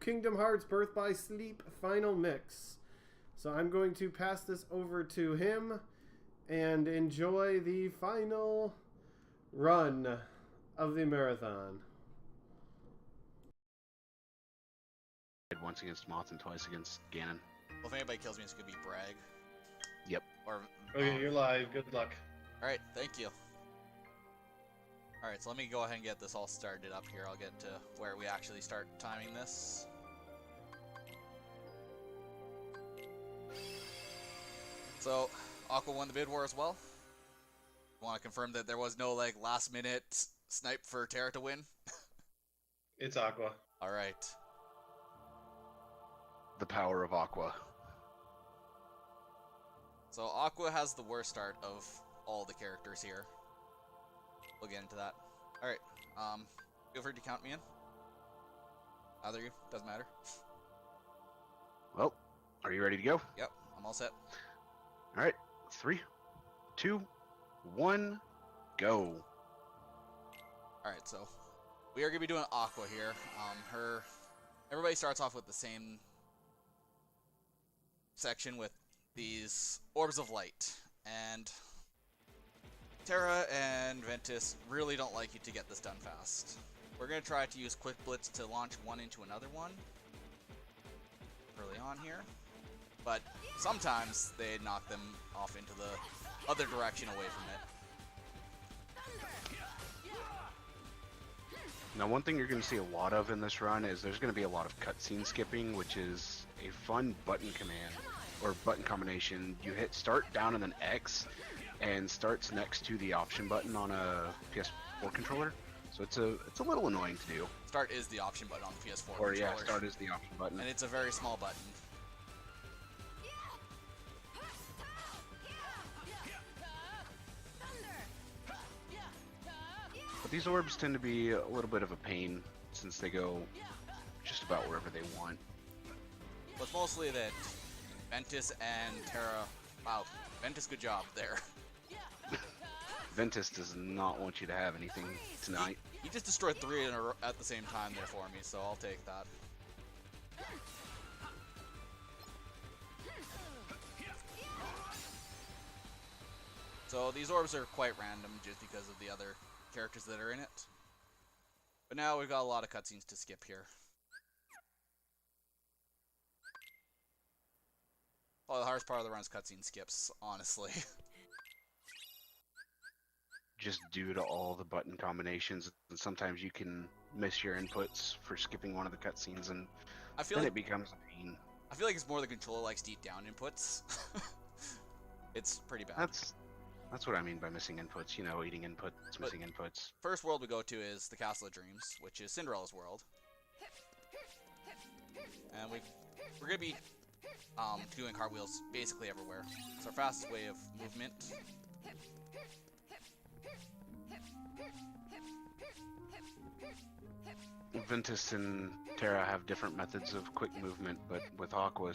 Kingdom Hearts Birth by Sleep Final Mix. So I'm going to pass this over to him and enjoy the final run of the marathon. Once against Moth and twice against Ganon. Well, if anybody kills me, it's gonna be Bragg. Yep. Or Okay, you're live. Good luck. Alright, thank you. Alright, so let me go ahead and get this all started up here. I'll get to where we actually start timing this. So, Aqua won the bid war as well. Want to confirm that there was no, like, last minute snipe for Terra to win? It's Aqua. Alright. The power of Aqua. So Aqua has the worst start of all the characters here. We'll get into that. Alright, feel free to count me in. Either you, doesn't matter. Well, are you ready to go? Yep, I'm all set. Alright, 3, 2, 1, go. Alright, so we are going to be doing Aqua here. Everybody starts off with the same section with these orbs of light, and Terra and Ventus really don't like you to get this done fast. We're going to try to use Quick Blitz to launch one into another one early on here, but sometimes they knock them off into the other direction away from it. Now, one thing you're going to see a lot of in this run is there's going to be a lot of cutscene skipping, which is a fun button command or button combination. You hit start down and then X, and start's next to the option button on a PS4 controller. So it's a little annoying to do. Start is the option button on the PS4 Or controller. yeah, start is the option button. And it's a very small button. But these orbs tend to be a little bit of a pain since they go just about wherever they want. But it's mostly that Ventus and Terra... Wow, Ventus, good job there. Ventus does not want you to have anything tonight. He just destroyed 3 at the same time there for me, so I'll take that. So these orbs are quite random just because of the other characters that are in it. But now we've got a lot of cutscenes to skip here. Oh, the hardest part of the run is cutscene skips, honestly. Just due to all the button combinations, and sometimes you can miss your inputs for skipping one of the cutscenes, and then it becomes a pain. I feel like it's more the controller likes deep down inputs. It's pretty bad. That's what I mean by missing inputs. You know, eating inputs, missing inputs. First world we go to is the Castle of Dreams, which is Cinderella's world. And we're gonna be doing cartwheels basically everywhere. It's our fastest way of movement. Ventus and Terra have different methods of quick movement, but with Aqua,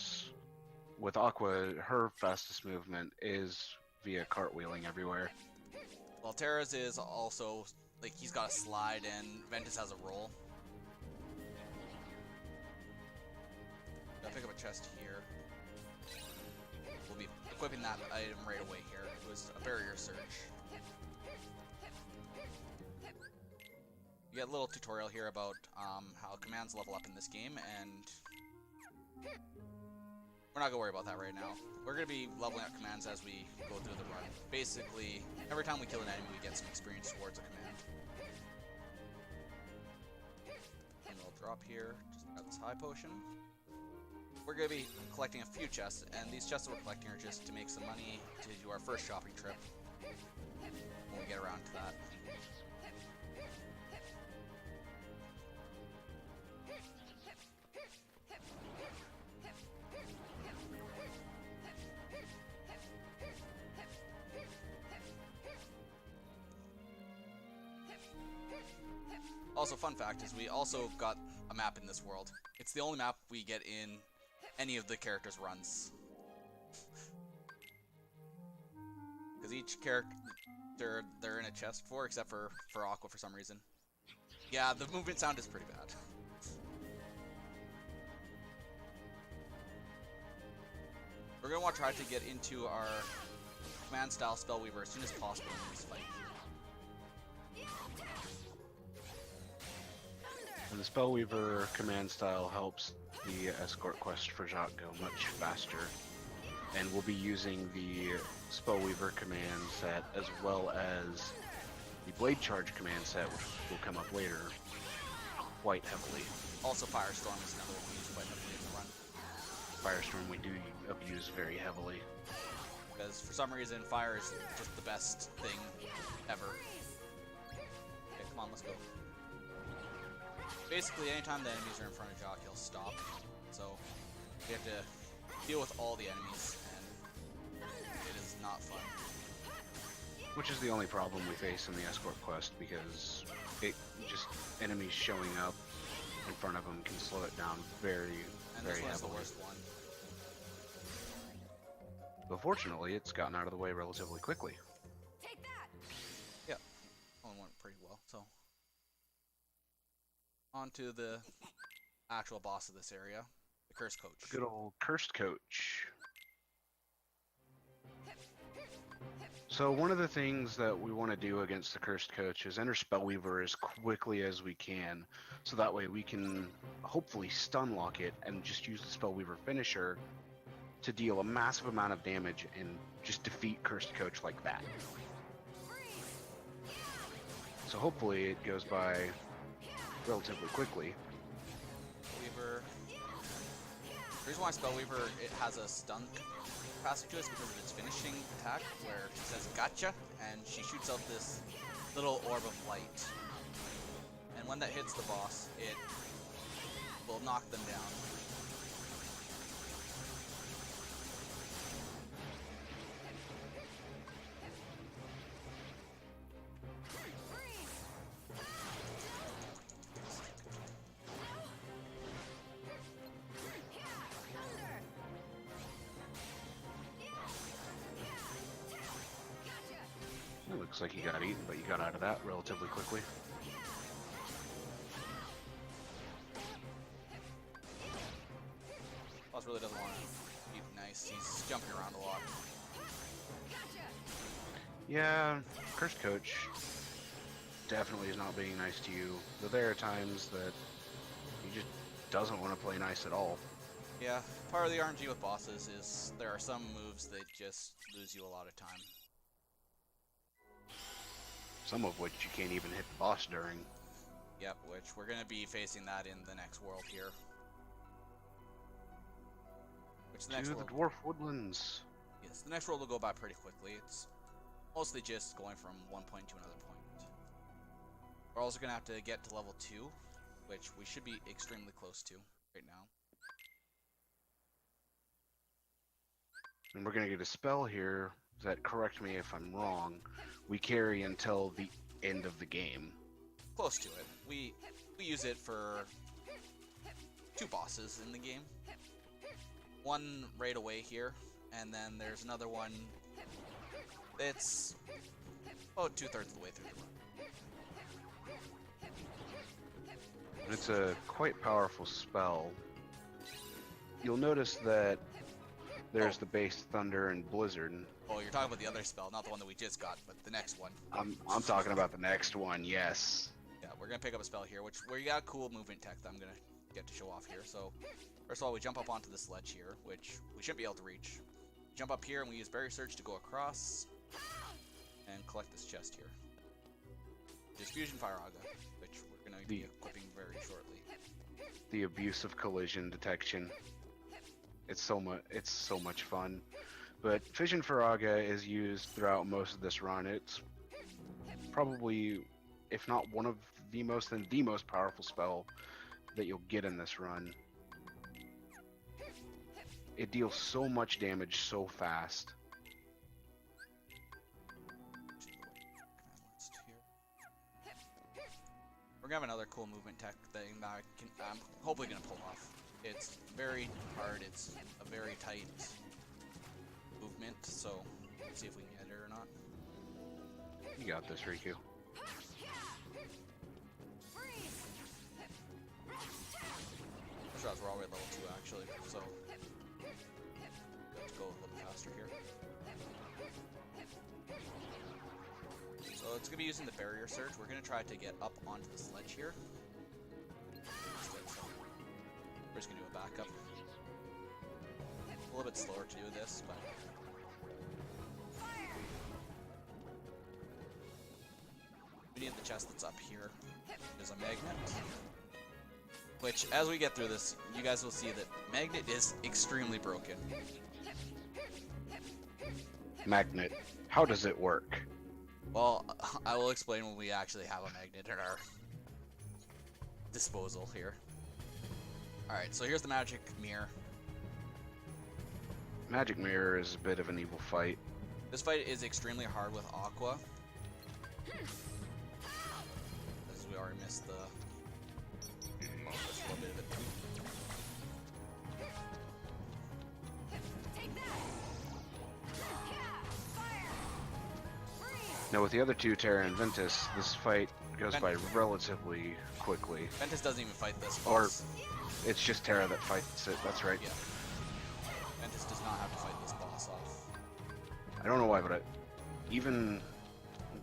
her fastest movement is via cartwheeling everywhere. Well, Terra's is also, like, he's got a slide and Ventus has a roll. I'll pick up a chest here. We'll be equipping that item right away here. It was a barrier search. You get a little tutorial here about how commands level up in this game, and we're not going to worry about that right now. We're going to be leveling up commands as we go through the run. Basically, every time we kill an enemy, we get some experience towards a command. And we'll drop here, just got this high potion. We're going to be collecting a few chests, and these chests that we're collecting are just to make some money to do our first shopping trip when we get around to that. Also, fun fact is we also got a map in this world. It's the only map we get in any of the characters' runs. Because each character they're in a chest for, except for Aqua for some reason. Yeah, the movement sound is pretty bad. We're gonna want to try to get into our command style Spellweaver as soon as possible in this fight. And the Spellweaver command style helps the escort quest for Jacques go much faster. And we'll be using the Spellweaver command set as well as the Blade Charge command set, which will come up later, quite heavily. Also, Firestorm is another one we use quite heavily in the run. Firestorm we do abuse very heavily. Because for some reason, fire is just the best thing ever. Okay, come on, let's go. Basically, anytime the enemies are in front of Jacques, he'll stop. So, we have to deal with all the enemies, and it is not fun. Which is the only problem we face in the escort quest, because it just enemies showing up in front of them can slow it down very, And very this one's the heavily. worst one. But fortunately, it's gotten out of the way relatively quickly. Yeah, one went pretty well. So, on to the actual boss of this area, the Curse Coach. Good old Cursed Coach. So one of the things that we want to do against the Cursed Coach is enter Spellweaver as quickly as we can, so that way we can hopefully stun lock it and just use the Spellweaver finisher to deal a massive amount of damage and just defeat Cursed Coach like that. So hopefully it goes by relatively quickly. Weaver. The reason why Spellweaver it has a stun capacity to it is because of its finishing attack, where she says "gotcha" and she shoots out this little orb of light. And when that hits the boss, it will knock them down. It looks like you got eaten, but you got out of that relatively quickly. Boss really doesn't want to be nice. He's jumping around a lot. Yeah, Cursed Coach definitely is not being nice to you, though there are times that he just doesn't want to play nice at all. Yeah, part of the RNG with bosses is there are some moves that just lose you a lot of time. Some of which you can't even hit the boss during. Yep, which we're going to be facing that in the next world here. Which the next To the world, Dwarf Woodlands. yes, the next world will go by pretty quickly. It's mostly just going from one point to another point. We're also going to have to get to level 2, which we should be extremely close to right now. And we're going to get a spell here that, correct me if I'm wrong, we carry until the end of the game. Close to it. We use it for 2 bosses in the game. One right away here, and then there's another one that's about 2/3 of the way through the run. And it's a quite powerful spell. You'll notice that there's the base Thunder and Blizzard. Oh, you're talking about the other spell, not the one that we just got, but the next one. I'm talking about the next one, yes. Yeah, we're gonna pick up a spell here, where you got cool movement tech that I'm gonna get to show off here. So, first of all, we jump up onto the sledge here, which we shouldn't be able to reach. Jump up here, and we use Berry Search to go across and collect this chest here. Just Fusion Fire Aga, which we're gonna be equipping very shortly. The abuse of collision detection. It's so much fun. But Fission Faraga is used throughout most of this run. It's probably, if not one of the most, then the most powerful spell that you'll get in this run. It deals so much damage so fast. We're gonna have another cool movement tech thing that I'm hopefully gonna pull off. It's very hard. It's a very tight movement, so let's see if we can get it or not. You got this, Riku. Those routes were already level 2 actually, so to go a little faster here. So it's going to be using the barrier surge. We're going to try to get up onto the sledge here. We're just going to do a backup. A little bit slower to do this, but... we need the chest that's up here. There's a magnet. Which, as we get through this, you guys will see that magnet is extremely broken. Magnet. How does it work? Well, I will explain when we actually have a magnet at our disposal here. Alright, so here's the magic mirror. Magic Mirror is a bit of an evil fight. This fight is extremely hard with Aqua. As we already missed the... just a little bit of it. Now with the other two, Terra and Ventus, this fight goes by relatively quickly. Ventus doesn't even fight this Or boss. it's just Terra that fights it, that's right. Yeah. Ventus does not have to fight this boss off. I don't know why, but even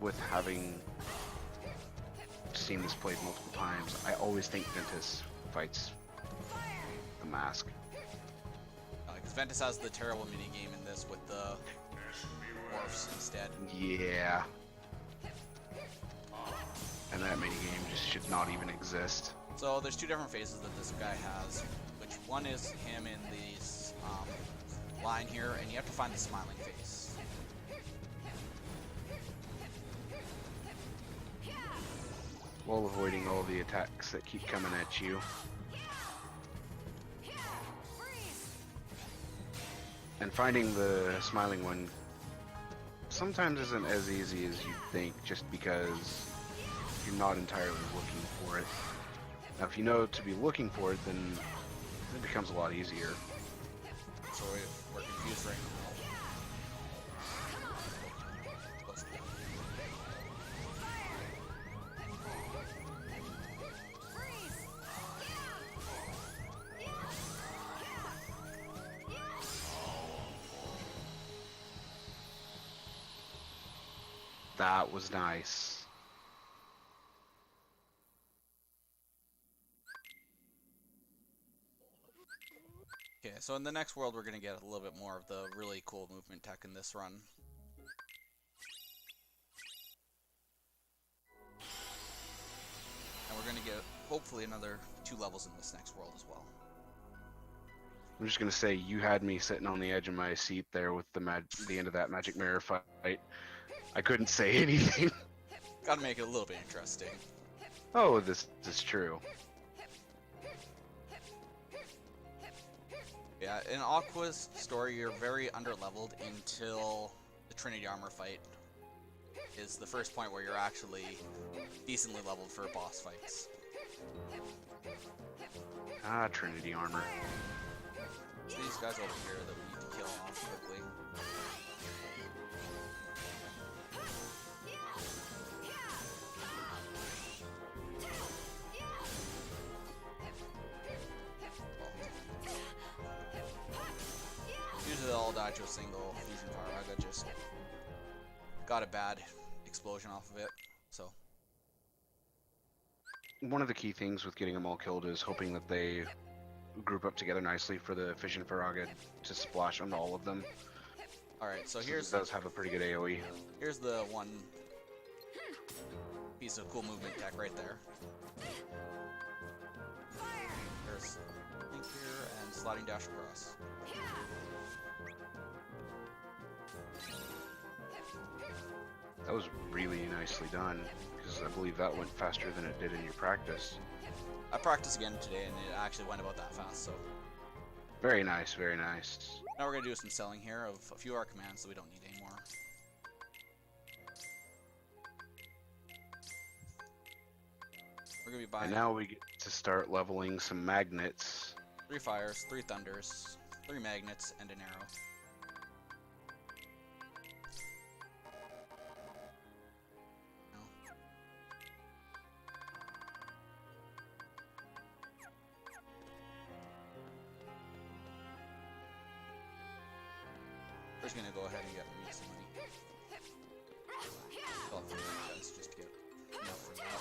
with having seen this played multiple times, I always think Ventus fights the mask. Because Ventus has the terrible minigame in this with the morphs instead. Yeah. And that minigame just should not even exist. So there's two different phases that this guy has, which one is him in these line here, and you have to find the smiling face. While avoiding all the attacks that keep coming at you. And finding the smiling one sometimes isn't as easy as you think, just because you're not entirely looking for it. Now if you know to be looking for it, then it becomes a lot easier. So we're confused right now. That was nice. Okay, so in the next world we're going to get a little bit more of the really cool movement tech in this run. And we're going to get, hopefully, another 2 levels in this next world as well. I'm just gonna say, you had me sitting on the edge of my seat there with the end of that magic mirror fight. I couldn't say anything. Gotta make it a little bit interesting. Oh, this is true. Yeah, in Aqua's story, you're very underleveled until the Trinity Armor fight is the first point where you're actually decently leveled for boss fights. Ah, Trinity Armor. So these guys over here that we need to kill off quickly. Usually they'll all die to a single fusion fire. I just got a bad explosion off of it, so. One of the key things with getting them all killed is hoping that they group up together nicely for the Fission Faraga to splash onto all of them. Alright, so It here's does have a pretty good AoE. here's the one piece of cool movement tech right there. There's Link here and sliding dash across. That was really nicely done, because I believe that went faster than it did in your practice. I practiced again today and it actually went about that fast, so. Very nice, very nice. Now we're going to do some selling here of a few of our commands that we don't need anymore. We're going to be buying And now we get to start leveling some magnets. 3 fires, 3 thunders, 3 magnets, and an arrow. We're just gonna go ahead and get me some money. Well, for you guys, just get enough for that.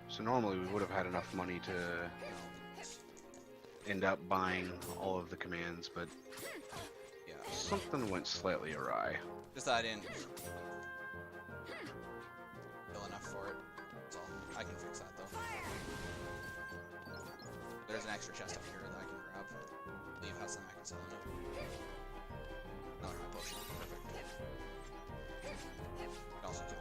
So normally we would have had enough money to end up buying all of the commands, but Yeah. something went slightly awry. Just that I didn't feel enough for it. That's all. I can fix that though. There's an extra chest up here that I can grab. I believe has something I can sell in it. Another potion. Perfect. Can also kill.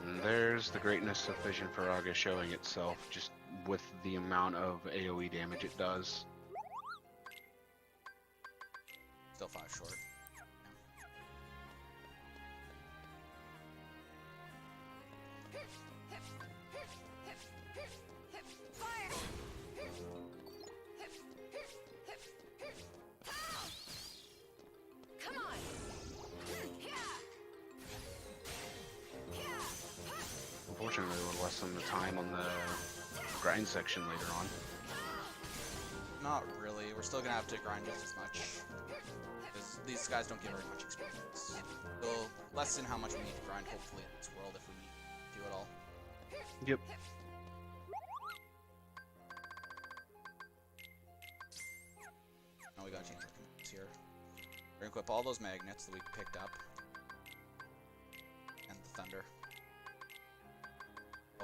And there's the greatness of Vision Faraga showing itself, just with the amount of AoE damage it does. Still 5 short. Unfortunately, we'll lessen the time on the grind section later on. Not really. We're still gonna have to grind just as much. Because these guys don't give very much experience. They'll lessen how much we need to grind, hopefully, in this world if we do it all. Yep. Now we gotta change our commands here. We're gonna equip all those magnets that we picked up. And the thunder.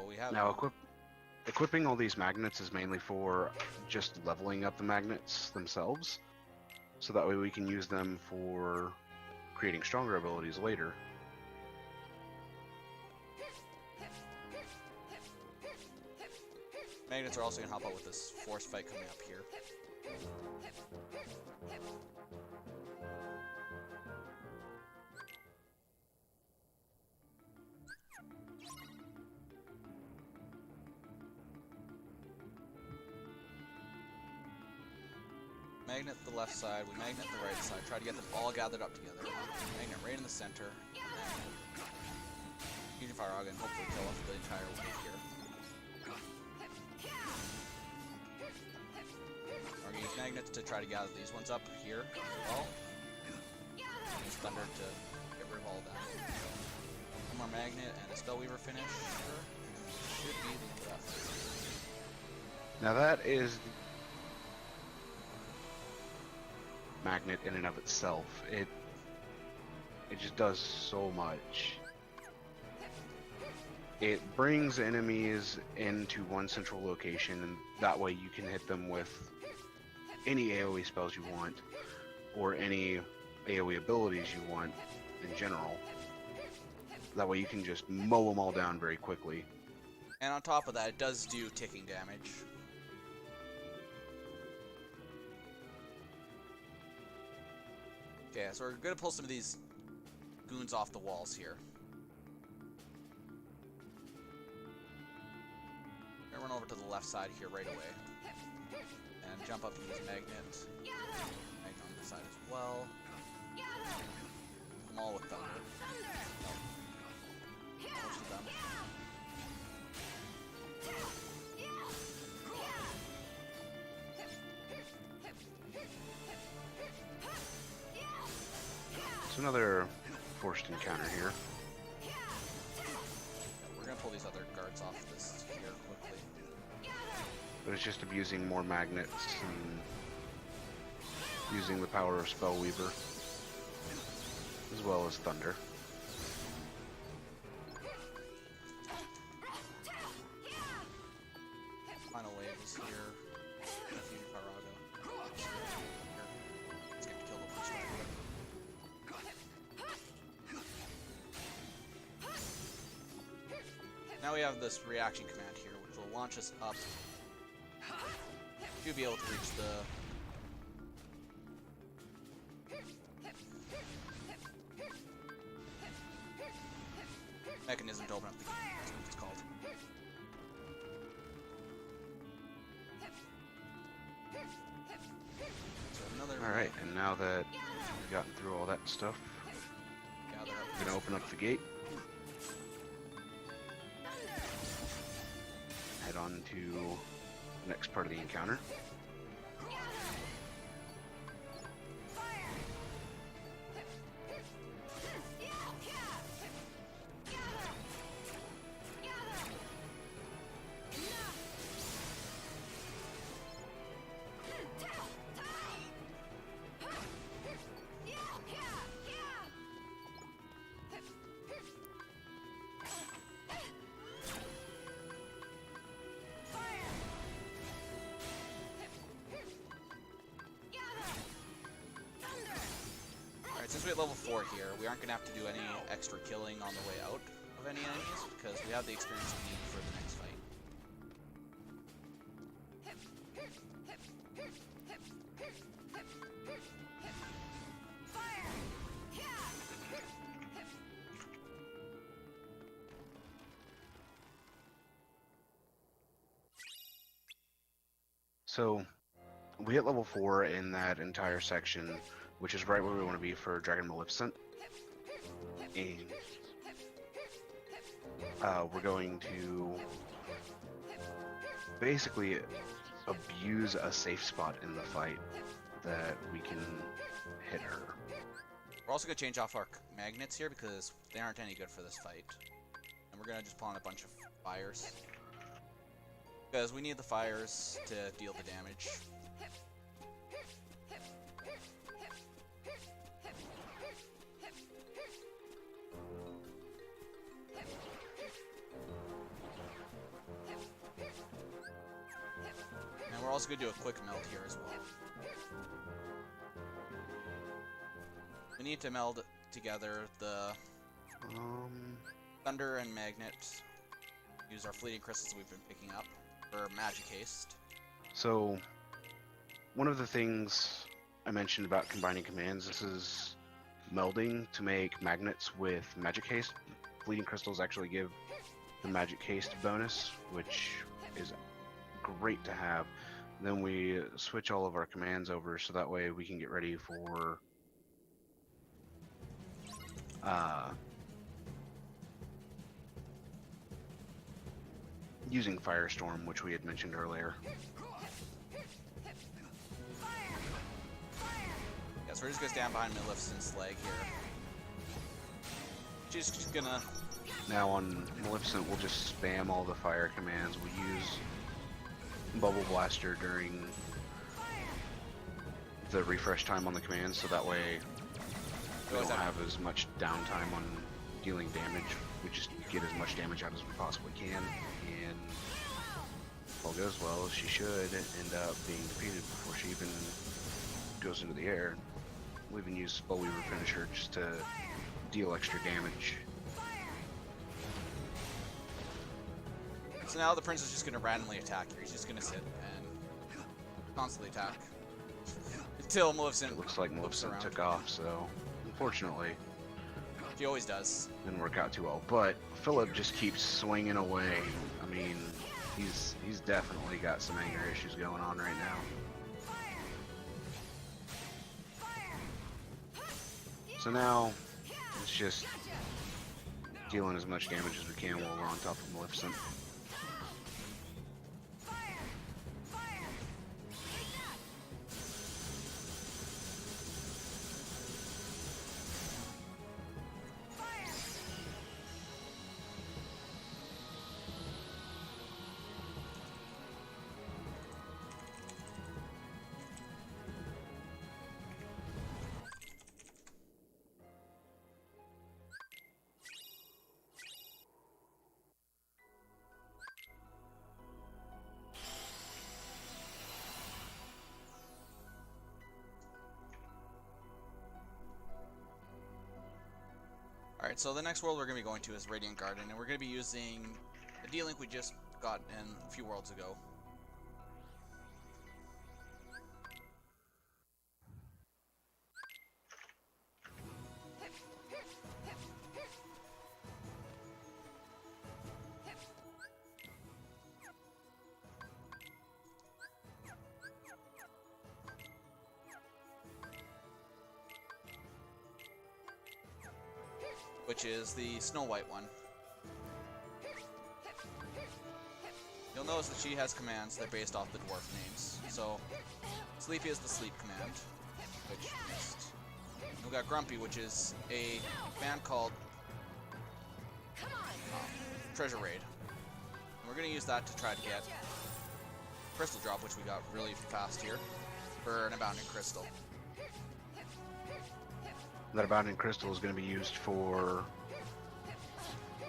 Oh, we have Now, equipping all these magnets is mainly for just leveling up the magnets themselves, so that way we can use them for creating stronger abilities later. magnets are also gonna help out with this force fight coming up here. Magnet the left side, we magnet the right side, try to get them all gathered up together. Magnet right in the center. Fusion Fire Auga and hopefully kill off the entire wave here. We're gonna use magnets to try to gather these ones up here as well. Use thunder to get rid of all of that. One more magnet and a Spellweaver finish. Should be the end of that. Now that is magnet in and of itself. It just does so much. It brings enemies into one central location, and that way you can hit them with any AoE spells you want, or any AoE abilities you want in general. That way you can just mow them all down very quickly. And on top of that, it does do ticking damage. Okay, so we're gonna pull some of these goons off the walls here. Gonna run over to the left side here right away. And jump up and use magnet. Magnet on this side as well. I'm all with thunder. Most of them. It's another forced encounter here. We're gonna pull these other guards off this here quickly. But it's just abusing more magnets and using the power of Spellweaver, as well as Thunder. Final wave is here. Fusion Fire Auga. It's gonna kill the first one. Now we have this reaction command here, which will launch us up to be able to reach the mechanism to open up the game. That's what it's called. Alright, and now that we've gotten through all that stuff, Gather up. we're gonna open up the gate. Head on to the next part of the encounter. Alright, since we're at level 4 here, we aren't going to have to do any extra killing on the way out of any enemies, because we have the experience we need for the next fight. So, we hit level 4 in that entire section, which is right where we want to be for Dragon Maleficent. And we're going to basically abuse a safe spot in the fight that we can hit her. We're also going to change off our magnets here because they aren't any good for this fight. And we're going to just pawn a bunch of fires. Because we need the fires to deal the damage. And we're also going to do a quick meld here as well. We need to meld together the thunder and magnet. Use our fleeting crystals we've been picking up for magic haste. So, one of the things I mentioned about combining commands, this is melding to make magnets with magic haste. Fleeting crystals actually give the magic haste bonus, which is great to have. Then we switch all of our commands over so that way we can get ready for using Firestorm, which we had mentioned earlier. Yeah, so we're just gonna stand behind Maleficent's leg here. She's just gonna... Now on Maleficent, we'll just spam all the fire commands. We'll use Bubble Blaster during the refresh time on the commands, so that way we don't have as much downtime on dealing damage. We just get as much damage out as we possibly can, and if all goes well, she should end up being defeated before she even goes into the air. We'll even use Spellweaver Finisher just to deal extra damage. So now the prince is just gonna randomly attack here. He's just gonna sit and constantly attack. Until Maleficent It looks like Maleficent took off, so unfortunately She always does. didn't work out too well. But Philip just keeps swinging away. I mean, he's definitely got some anger issues going on right now. So now it's just dealing as much damage as we can while we're on top of Maleficent. Alright, so the next world we're going to be going to is Radiant Garden, and we're going to be using the D-Link we just got in a few worlds ago. which is the Snow White one. You'll notice that she has commands that are based off the dwarf names. So, Sleepy is the sleep command, which missed. And we got Grumpy, which is a command called Treasure Raid. And we're going to use that to try to get Crystal Drop, which we got really fast here, for an Abounding Crystal. That Abounding Crystal is going to be used for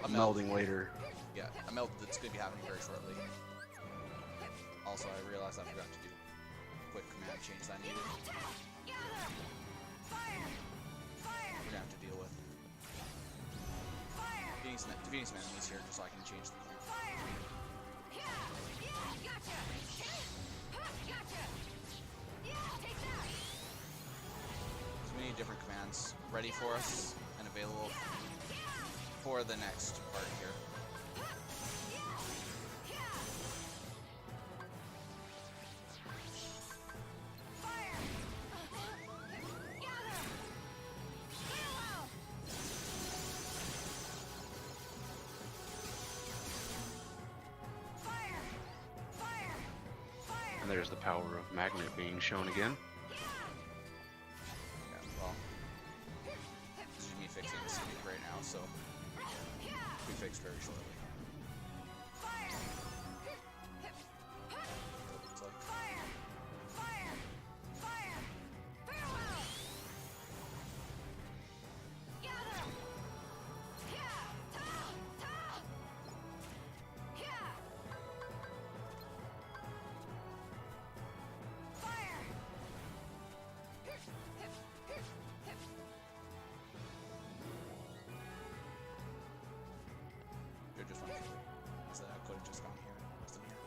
A meld. melding later. Yeah, a meld that's going to be happening very shortly. Also, I realized I forgot to do a quick command change that I needed. We're going to have to deal with defeating some enemies here just so I can change the command. So we need different commands ready for us and available for the next part here. And there's the power of Magnet being shown again. Yeah, well, this is me fixing the city right now, so we fixed very shortly. Looks like. You're just running through. So I could have just gone here. Wasn't here.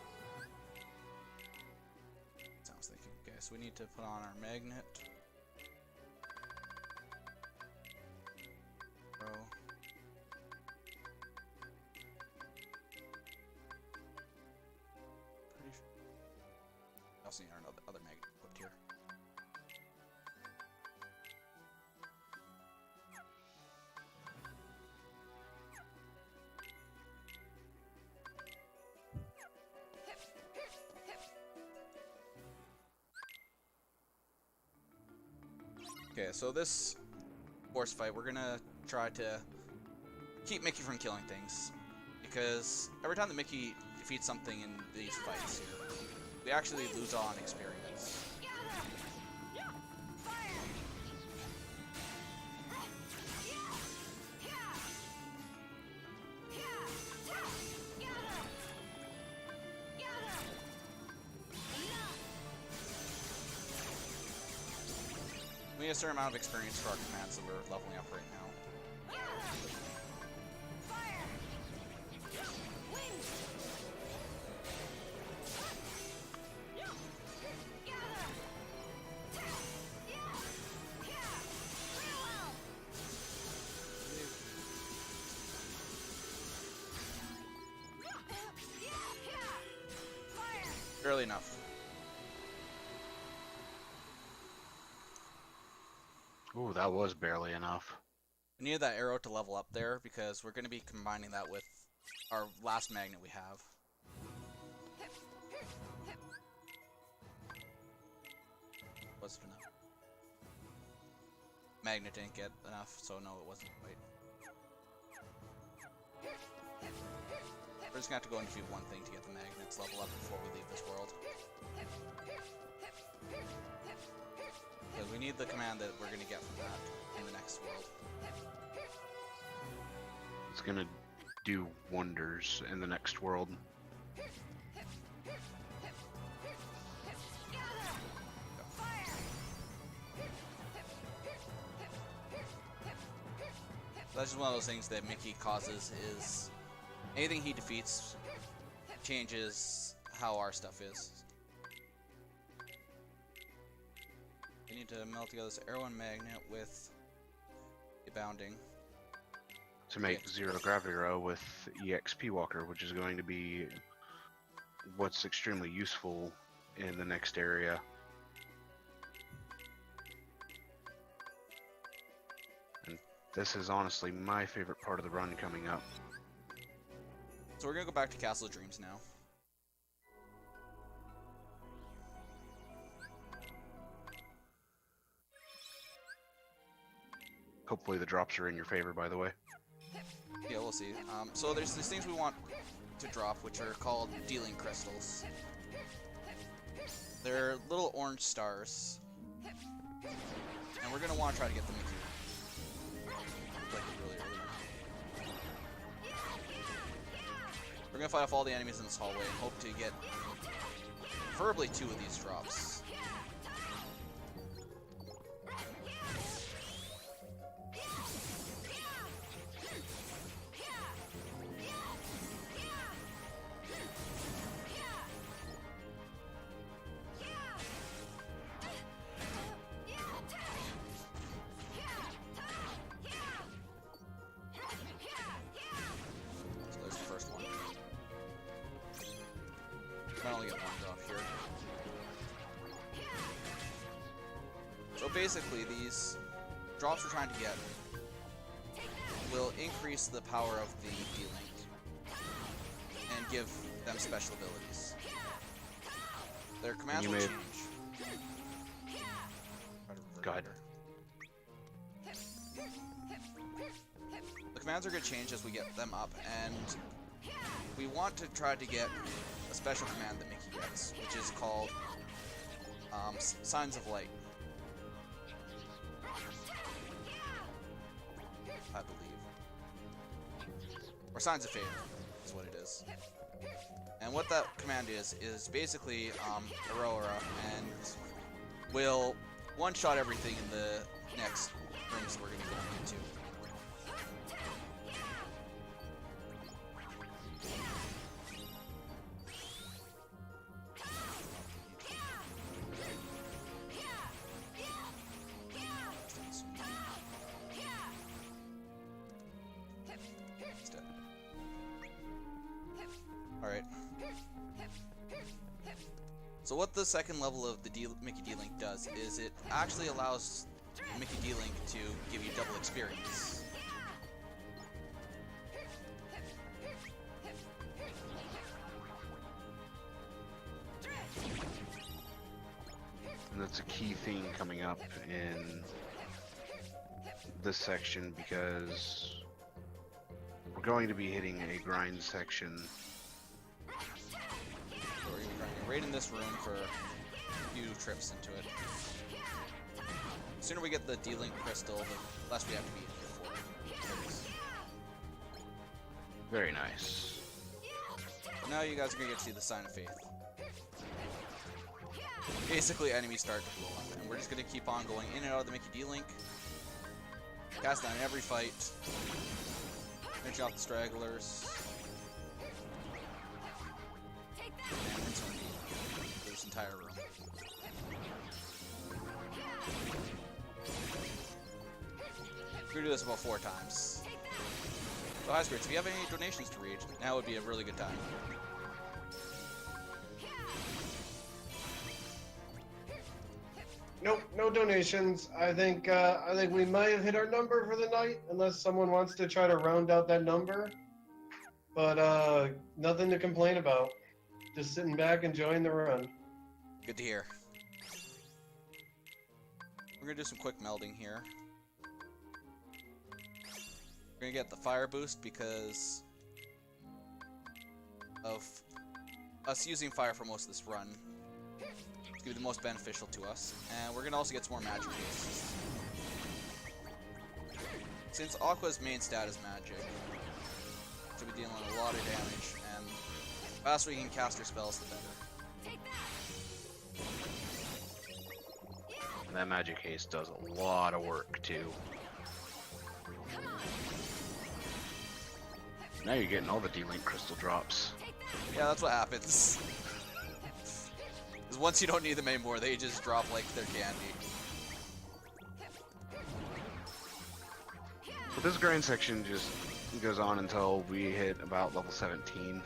Sounds thinking. Okay, so we need to put on our magnet. Throw. Pretty sure. I also need our other magnet equipped here. Okay, so this boss fight, we're gonna try to keep Mickey from killing things, because every time that Mickey defeats something in these fights here, we actually lose on experience. We need a certain amount of experience for our commands that we're leveling up right now. Barely enough. Ooh, that was barely enough. We needed that arrow to level up there because we're going to be combining that with our last magnet we have. Was it enough? Magnet didn't get enough, so no, it wasn't quite. We're just going to have to go and defeat one thing to get the magnets level up before we leave this world. Because we need the command that we're going to get from that in the next world. It's gonna do wonders in the next world. That's just one of those things that Mickey causes, is anything he defeats changes how our stuff is. We need to melt together this arrow and magnet with the Abounding. To make Zero Gravity Row with EXP Walker, which is going to be what's extremely useful in the next area. Yeah, This is honestly my favorite part of the run coming up. So we're gonna go back to Castle of Dreams now. Hopefully the drops are in your favor, by the way. Yeah, we'll see. So there's these things we want to drop, which are called dealing crystals. They're little orange stars, and we're gonna want to try to get them like really early. We're gonna fight off all the enemies in this hallway and hope to get preferably 2 of these drops. I only get 1 drop here. So basically, these drops we're trying to get will increase the power of the D-Link and give them special abilities. Their commands will change. Go ahead. The commands are going to change as we get them up, and we want to try to get a special command that Mickey gets, which is called Signs of Light. I believe. Or Signs of Fate is what it is. And what that command is basically Aurora, and will one-shot everything in the next rooms we're going to be going into. Alright. So what the second level of the Mickey D-Link does is it actually allows Mickey D-Link to give you double experience. And that's a key thing coming up in this section because we're going to be hitting a grind section. So we're going to be grinding right in this room for a few trips into it. The sooner we get the D-Link crystal, the less we have to be here for. Very nice. But now you guys are going to get to see the Sign of Faith. Basically, enemies start to blow up, and we're just going to keep on going in and out of the Mickey D-Link. Cast down every fight. Finish off the stragglers. And rinse and repeat for this entire room. We're going to do this about 4 times. So, High Spirits, if you have any donations to read, now would be a really good time. Nope, no donations. I think we might have hit our number for the night, unless someone wants to try to round out that number. But nothing to complain about. Just sitting back, enjoying the run. Good to hear. We're gonna do some quick melding here. We're gonna get the fire boost because of us using fire for most of this run. It's gonna be the most beneficial to us. And we're gonna also get some more magic bases. Since Aqua's main stat is magic, she'll be dealing a lot of damage, and the faster we can cast her spells, the better. And that magic haste does a lot of work too. Now you're getting all the D-Link crystal drops. Yeah, that's what happens. Because once you don't need them anymore, they just drop like they're candy. But this grind section just goes on until we hit about level 17.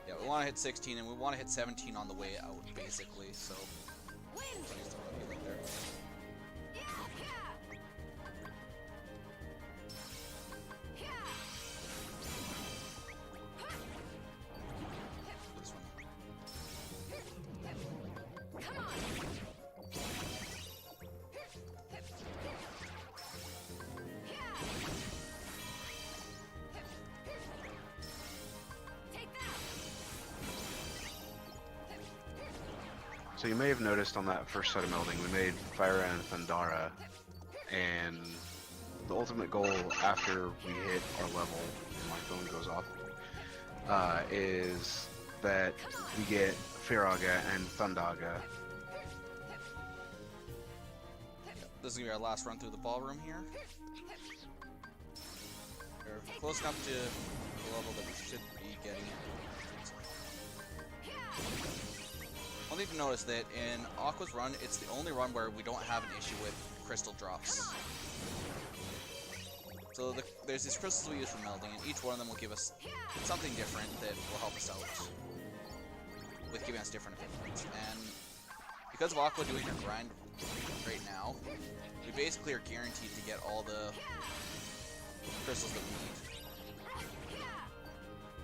Yeah, we want to hit 16 and we want to hit 17 on the way out, basically, so... So you may have noticed on that first set of melding, we made Fire and Thundara, and the ultimate goal after we hit our level, and my phone goes off, is that we get Firaga and Thundaga. This is gonna be our last run through the ballroom here. We're close enough to the level that we should be getting. One thing to notice that in Aqua's run, it's the only run where we don't have an issue with crystal drops. So there's these crystals we use for melding, and each one of them will give us something different that will help us out with giving us different hit points. And because of Aqua doing her grind right now, we basically are guaranteed to get all the crystals that we need.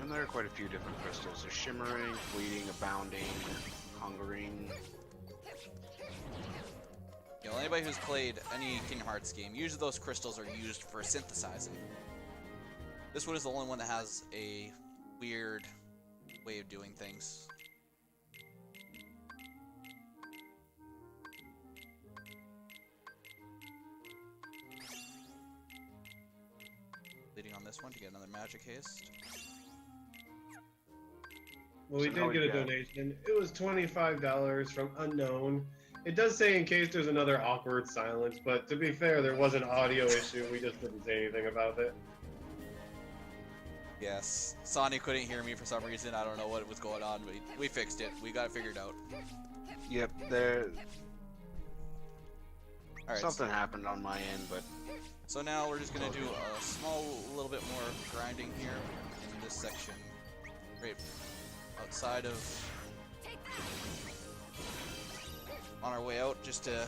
And there are quite a few different crystals. There's Shimmering, Fleeting, Abounding, Hungering. You know, anybody who's played any Kingdom Hearts game, usually those crystals are used for synthesizing. This one is the only one that has a weird way of doing things. Leading on this one to get another magic haste. Well, we did get a donation. It was $25 from Unknown. It does say in case there's another awkward silence, but to be fair, there was an audio issue. We just didn't say anything about it. Yes, Sonny couldn't hear me for some reason. I don't know what was going on, but we fixed it. We got it figured out. Yep, there. All right, Something happened on my end, but so now we're just gonna do a small little bit more grinding here in this section, right outside of, on our way out, just to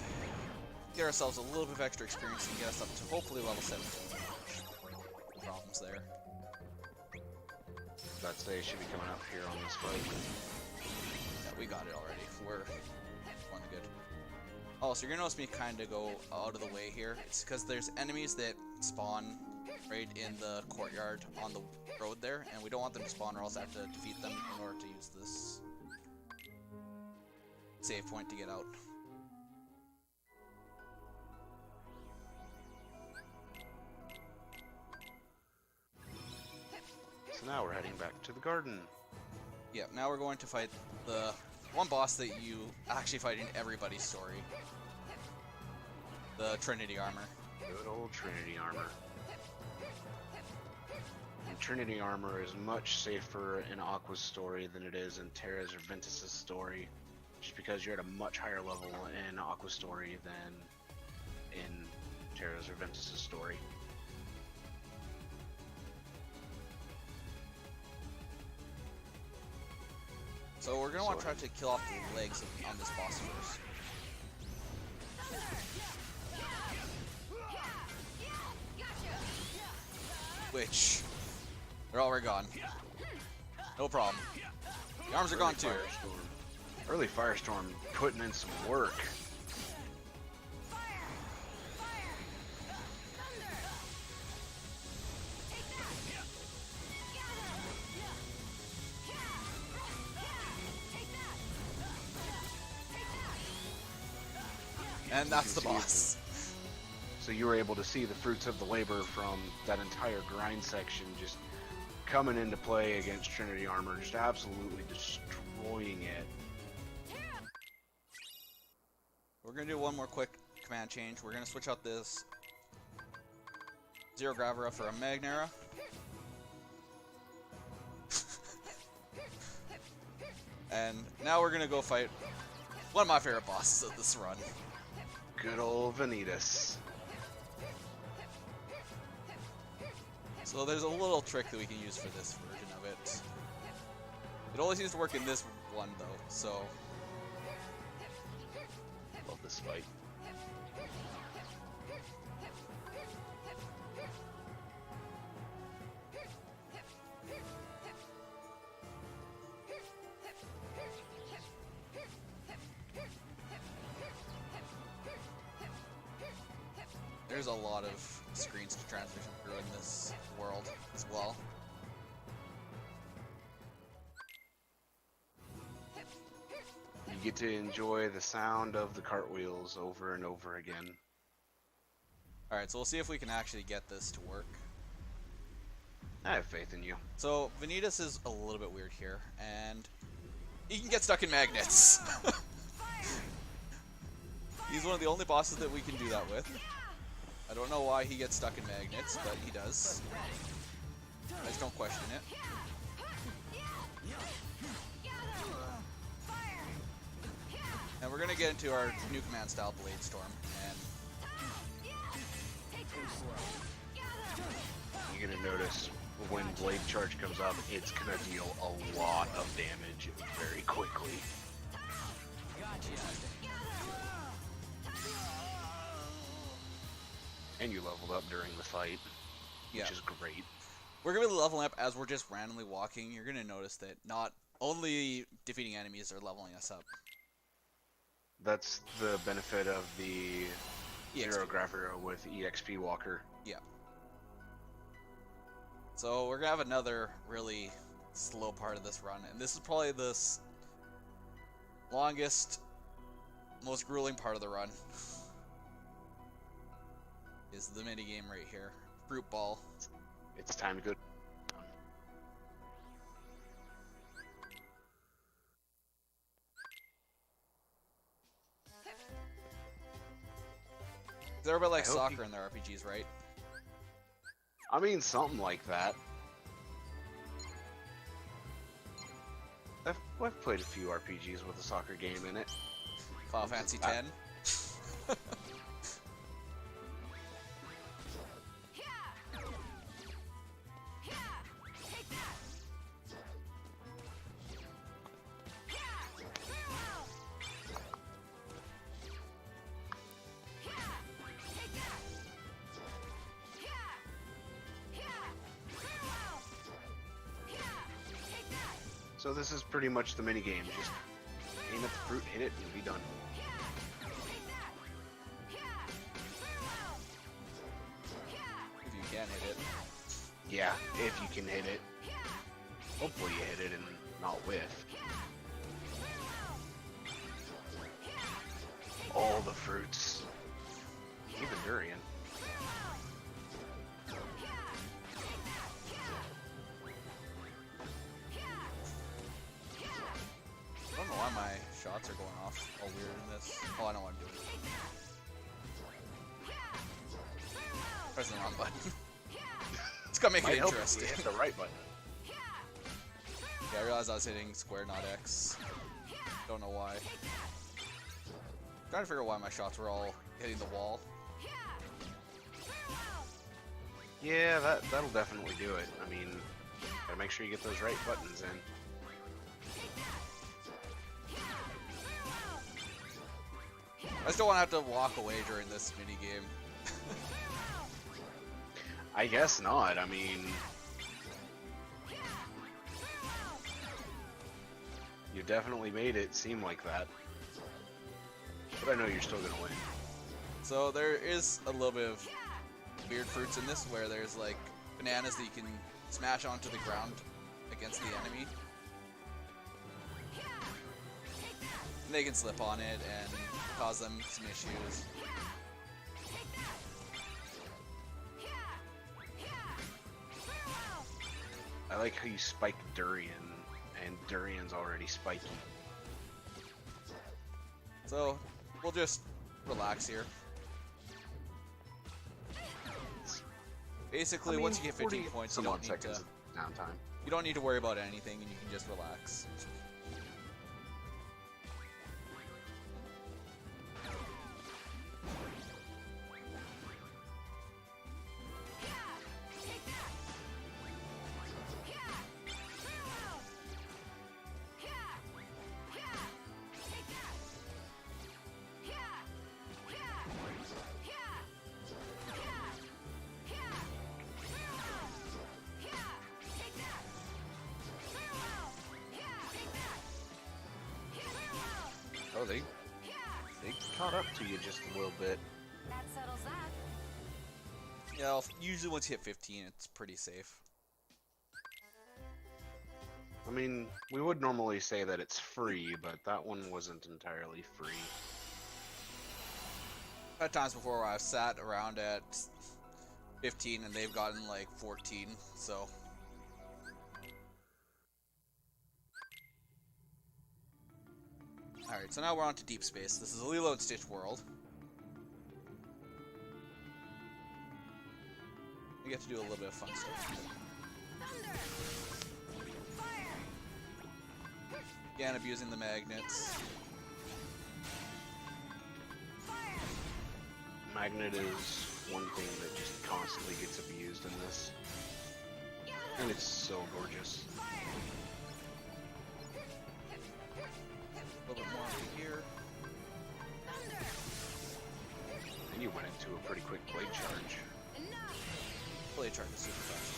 get ourselves a little bit of extra experience and get us up to hopefully level 17. Problems there. I'd say it should be coming up here on this fight. Yeah, we got it already. We're going good. Oh, so you're gonna notice me kind of go out of the way here. It's because there's enemies that spawn right in the courtyard on the road there, and we don't want them to spawn or else I have to defeat them in order to use this save point to get out. So now we're heading back to the garden. Yeah, now we're going to fight the one boss that you actually fight in everybody's story. The Trinity Armor. Good old Trinity Armor. And Trinity Armor is much safer in Aqua's story than it is in Terra's or Ventus's story. Just because you're at a much higher level in Aqua's story than in Terra's or Ventus's story. So we're gonna want to try to kill off the legs on this boss first. Which, they're already gone. No problem. The arms are gone too. Early Firestorm putting in some work. And that's the boss. So you were able to see the fruits of the labor from that entire grind section just coming into play against Trinity Armor, just absolutely destroying it. We're gonna do one more quick command change. We're gonna switch out this Zero Gravera for a Magnera. And now we're gonna go fight one of my favorite bosses of this run. Good old Vanitas. So there's a little trick that we can use for this version of it. It only seems to work in this one though, so Love this fight. there's a lot of screens to transition through in this world as well. You get to enjoy the sound of the cartwheels over and over again. Alright, so we'll see if we can actually get this to work. I have faith in you. So, Vanitas is a little bit weird here, and he can get stuck in magnets. He's one of the only bosses that we can do that with. I don't know why he gets stuck in magnets, but he does. I just don't question it. And we're gonna get into our new command style, Blade Storm, and You're gonna notice when Blade Charge comes up, it's gonna deal a lot of damage very quickly. And you leveled up during the fight, which is great. we're gonna be leveling up as we're just randomly walking. You're gonna notice that not only defeating enemies are leveling us up. That's the benefit of the EXP. Zero Graphico with EXP Walker. Yeah. So we're gonna have another really slow part of this run, and this is probably the longest, most grueling part of the run. Is the mini game right here, Fruit Ball. It's time to go. Everybody likes I hope soccer you- in their RPGs, right? I mean, something like that. I've played a few RPGs with a soccer game in it. Final Fantasy X. So this is pretty much the mini game. Just aim at the fruit, hit it, and be done. If you can hit it. Yeah, if you can hit it. Hopefully you hit it and not whiff. All the fruits. Even durian. I don't know why my shots are going off all weird in this. Oh, I know what I'm doing. Pressing the wrong button. It's gonna make Might it help if interesting. you hit the right button. Yeah, I realized I was hitting square, not X. Don't know why. Trying to figure out why my shots were all hitting the wall. Yeah, that'll definitely do it. I mean, gotta make sure you get those right buttons in. I just don't want to have to walk away during this mini game. I guess not. I mean, you definitely made it seem like that. But I know you're still gonna win. So there is a little bit of weird fruits in this, where there's like bananas that you can smash onto the ground against the enemy. And they can slip on it and cause them some issues. I like how you spike durian, and durian's already spiky. So we'll just relax here. Basically, I mean, once you get 15 40 points, some odd seconds of downtime. you don't need to worry about anything, and you can just relax. Oh, they caught up to you just a little bit. That settles that. Yeah, usually once you hit 15, it's pretty safe. I mean, we would normally say that it's free, but that one wasn't entirely free. I've had times before where I've sat around at 15 and they've gotten like 14, so. Alright, so now we're on to Deep Space. This is a Lilo and Stitch world. We get to do a little bit of fun stuff. Again, abusing the magnets. Magnet is one thing that just constantly gets abused in this. And it's so gorgeous. A little bit more over here. And you went into a pretty quick blade charge. Blade charge is super fast.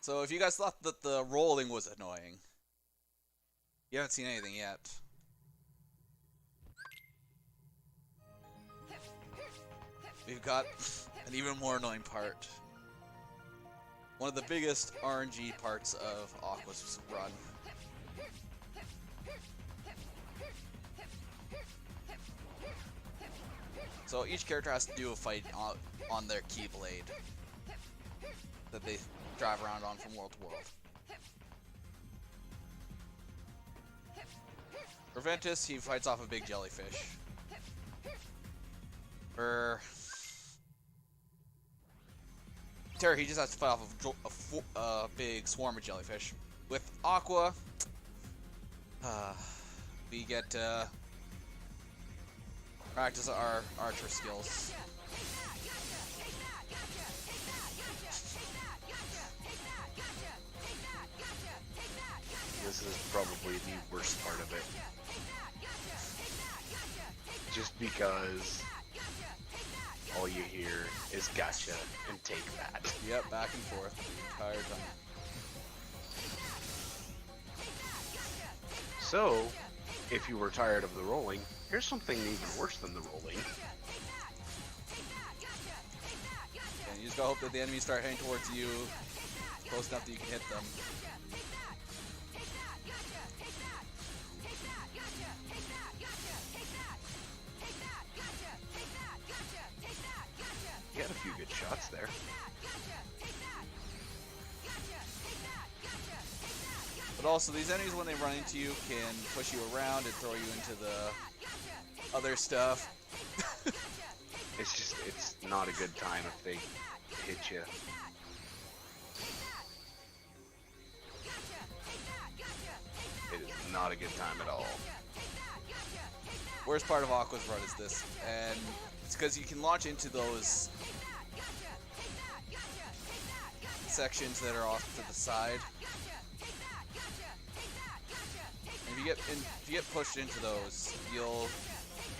So if you guys thought that the rolling was annoying, you haven't seen anything yet. We've got an even more annoying part. One of the biggest RNG parts of Aqua's run. So each character has to do a fight on their Keyblade that they drive around on from world to world. For Ventus, he fights off a big jellyfish. For Terra, he just has to fight off a big swarm of jellyfish. With Aqua, we get to practice our archer skills. This is probably the worst part of it. Just because all you hear is gotcha and take that. Yep, back and forth the entire time. So, if you were tired of the rolling, here's something even worse than the rolling. And you just gotta hope that the enemies start heading towards you close enough that you can hit them. You had a few good shots there. But also, these enemies, when they run into you, can push you around and throw you into the other stuff. It's not a good time if they hit you. It is not a good time at all. Worst part of Aqua's run is this, and it's because you can launch into those sections that are off to the side. And if you get pushed into those, you'll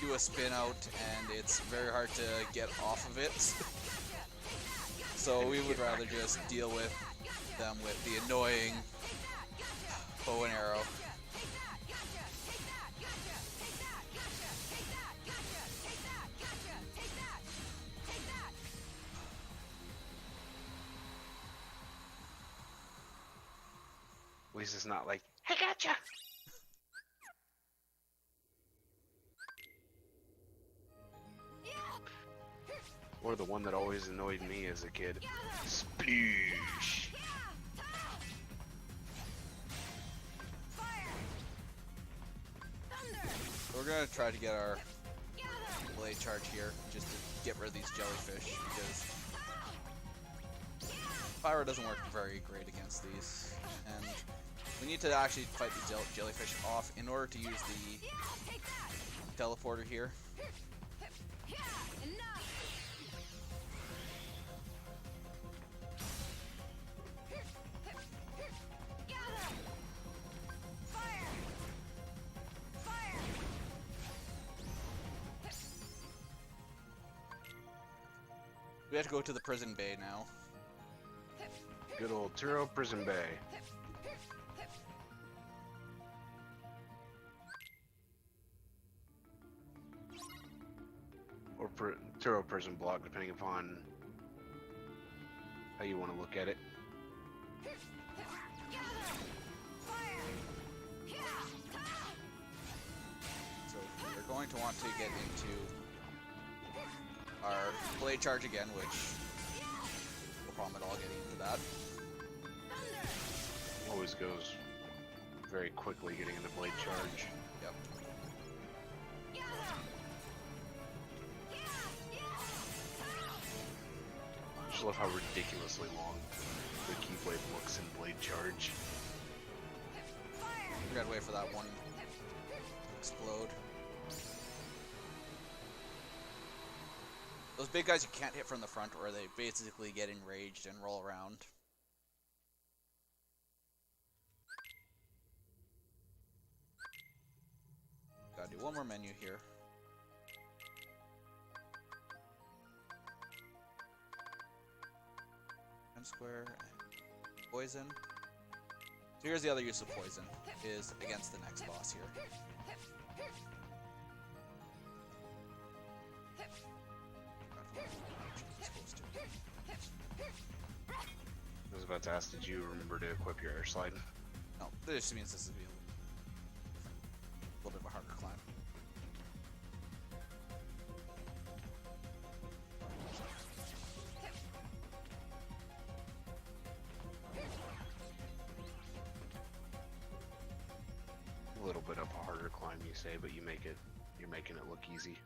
do a spin out, and it's very hard to get off of it. So we would rather just deal with them with the annoying bow and arrow. At least it's not like, I gotcha! Or the one that always annoyed me as a kid. Sploosh! We're gonna try to get our blade charge here, just to get rid of these jellyfish, because Pyro doesn't work very great against these, and we need to actually fight the jellyfish off in order to use the teleporter here. We have to go to the prison bay now. Good old Turo Prison Bay. throw a prison block, depending upon how you want to look at it. So we're going to want to get into our blade charge again, which no problem at all getting into that. Always goes very quickly getting into blade charge. Yep. I just love how ridiculously long the Keyblade looks in blade charge. We gotta wait for that one to explode. Those big guys you can't hit from the front, or they basically get enraged and roll around. Gotta do one more menu here. And square, poison. So here's the other use of poison, is against the next boss here. I was about to ask, did you remember to equip your air slide? No, this just means this is a little bit of a harder climb. A little bit of a harder climb, you say, but you're making it look easy.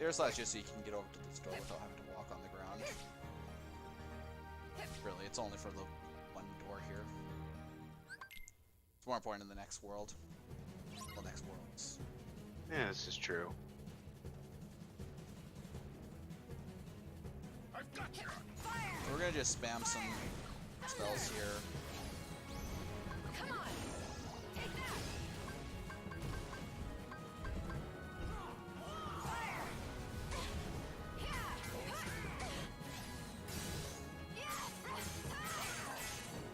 Air slide just so you can get over to the store without having to walk on the ground. Really, it's only for the one door here. It's more important in the next world. Well, next worlds. Yeah, this is true. So we're gonna just spam some spells here.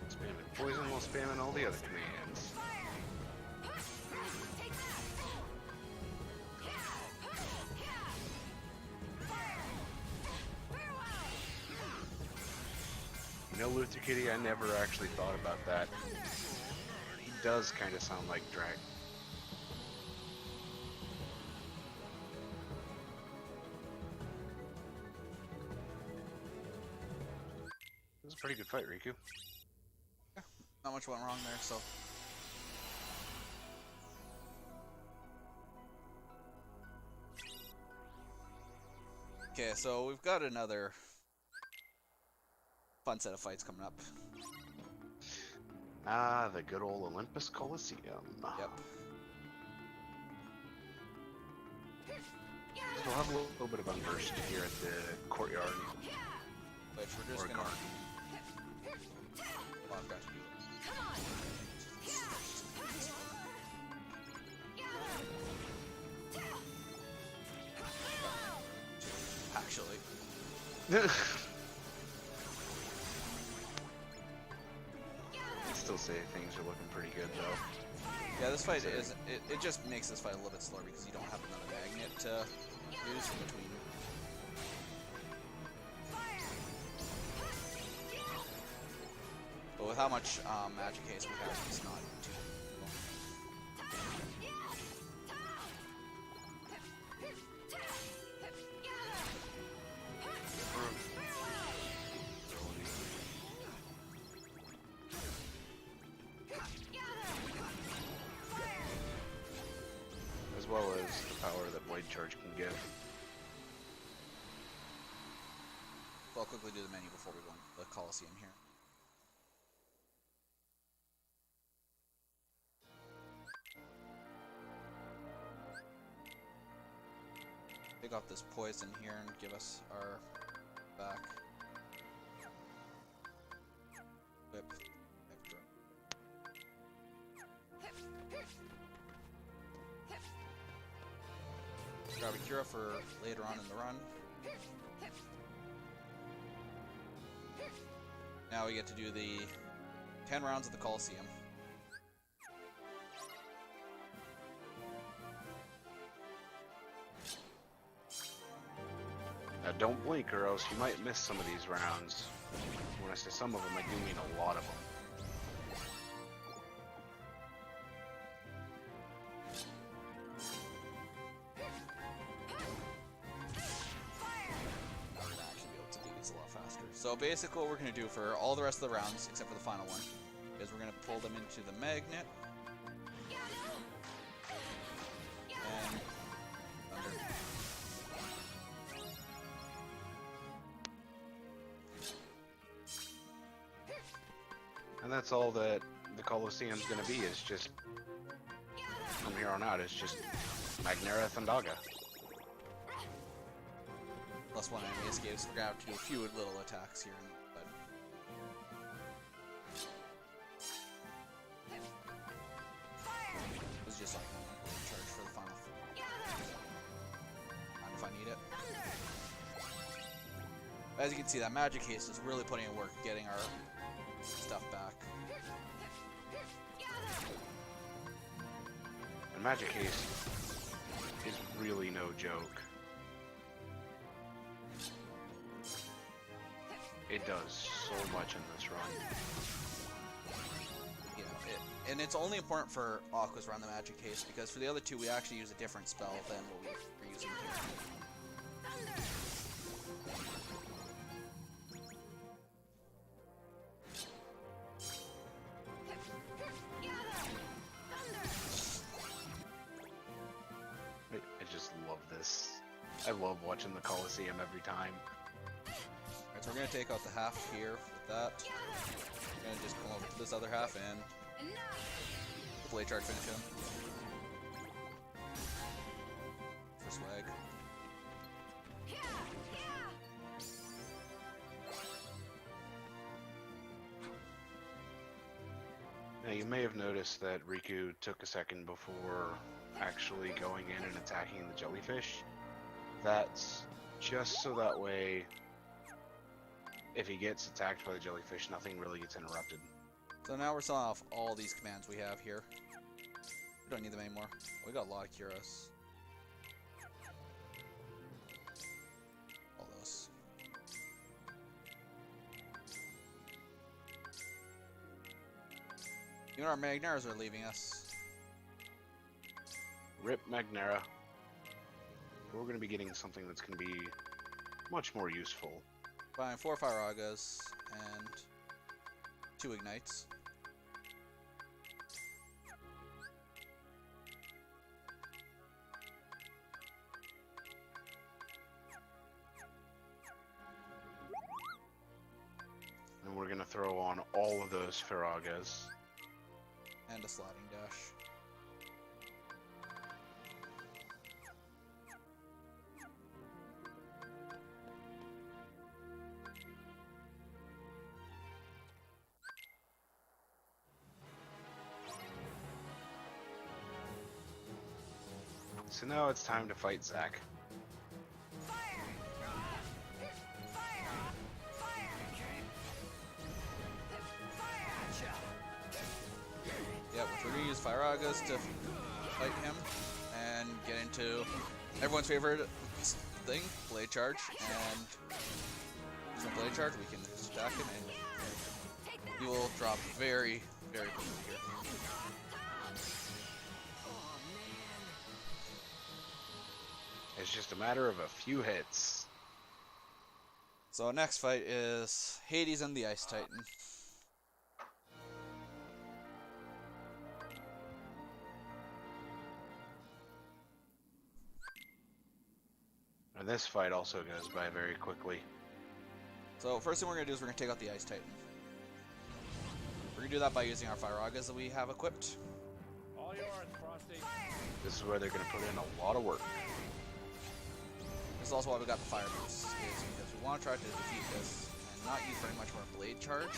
Spamming poison while spamming all the other commands. You know, Luther Kitty, I never actually thought about that. He does kind of sound like Drag. It was a pretty good fight, Riku. Yeah, not much went wrong there, so. Okay, so we've got another fun set of fights coming up. Ah, the good old Olympus Coliseum. Yep. So we'll have a little bit of unburst here at the courtyard. Which we're just Or gonna. garden. Well, I've got to do it. Actually. I'd still say things are looking pretty good though. Yeah, this fight is. It just makes this fight a little bit slower because you don't have another magnet to use in between. But with how much magic haste we have, it's not too As well as the power that Blade Charge can give. So I'll quickly do the menu before we go into the Coliseum here. Take off this poison here and give us our back. Whip. Grab a cure for later on in the run. Now we get to do the 10 rounds of the Coliseum. Now don't blink or else you might miss some of these rounds. When I say some of them, I do mean a lot of them. We're gonna actually be able to do these a lot faster. So basically what we're gonna do for all the rest of the rounds, except for the final one, is we're gonna pull them into the magnet. And thunder. And that's all that the Colosseum's gonna be, is just, from here on out, it's just Magnera Thundaga. Plus one enemy escapes. We're gonna have to do a few little attacks here. But it was just like a charge for the final. And if I need it. As you can see, that magic haste is really putting in work getting our stuff back. And Magic Haste is really no joke. It does so much in this run. You know, and it's only important for Aqua's run the magic haste because for the other two we actually use a different spell than what we're using here. I just love this. I love watching the Colosseum every time. Alright, so we're gonna take out the half here with that. We're gonna just come over to this other half and blade charge finish him. For swag. Now you may have noticed that Riku took a second before actually going in and attacking the jellyfish. That's just so that way, if he gets attacked by the jellyfish, nothing really gets interrupted. So now we're selling off all these commands we have here. We don't need them anymore. We got a lot of Curas. All those. Even our Magnaras are leaving us. Rip Magnera. We're going to be getting something that's going to be much more useful. Buying 4 Firagas and 2 Ignites. And we're going to throw on all of those Firagas. And a sliding dash. So now it's time to fight Zack. Yeah, we're going to use Firagas to fight him and get into everyone's favorite thing, Blade Charge. And using Blade Charge, we can just attack him and he will drop very, very quickly here. It's just a matter of a few hits. So next fight is Hades and the Ice Titan. And this fight also goes by very quickly. So first thing we're going to do is we're going to take out the Ice Titan. We're going to do that by using our Firagas that we have equipped. All yours, Frosty. This is where they're going to put in a lot of work. This is also why we got the Fire Boost, is because we want to try to defeat this and not use very much of our Blade Charge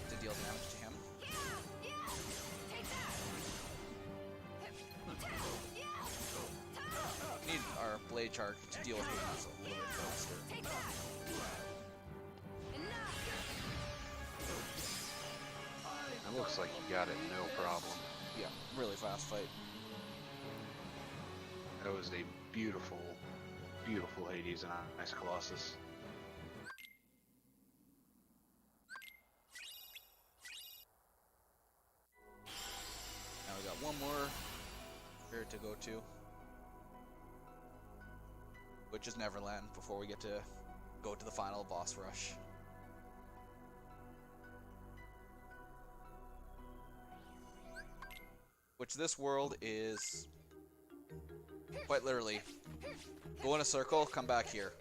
to deal damage to him. We need our Blade Charge to deal with Hades a little bit faster. It looks like you got it, no problem. Yeah, really fast fight. That was a beautiful, beautiful Hades and a nice Colossus. Now we got one more here to go to, which is Neverland, before we get to go to the final boss rush. Which this world is quite literally go in a circle, come back here.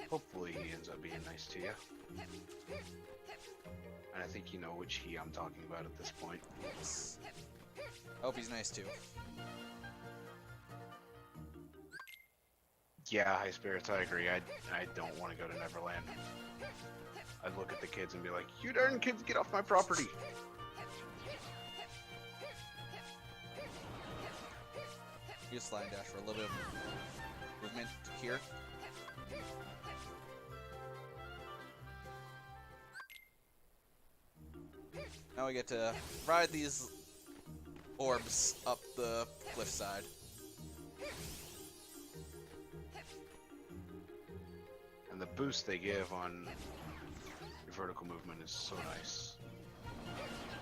Hopefully he ends up being nice to you. And I think you know which he I'm talking about at this point. I hope he's nice too. Yeah, High Spirits, I agree. I don't want to go to Neverland. I'd look at the kids and be like, you darn kids, get off my property! Use slide and dash for a little bit of movement here. Now we get to ride these orbs up the cliffside. And the boost they give on your vertical movement is so nice.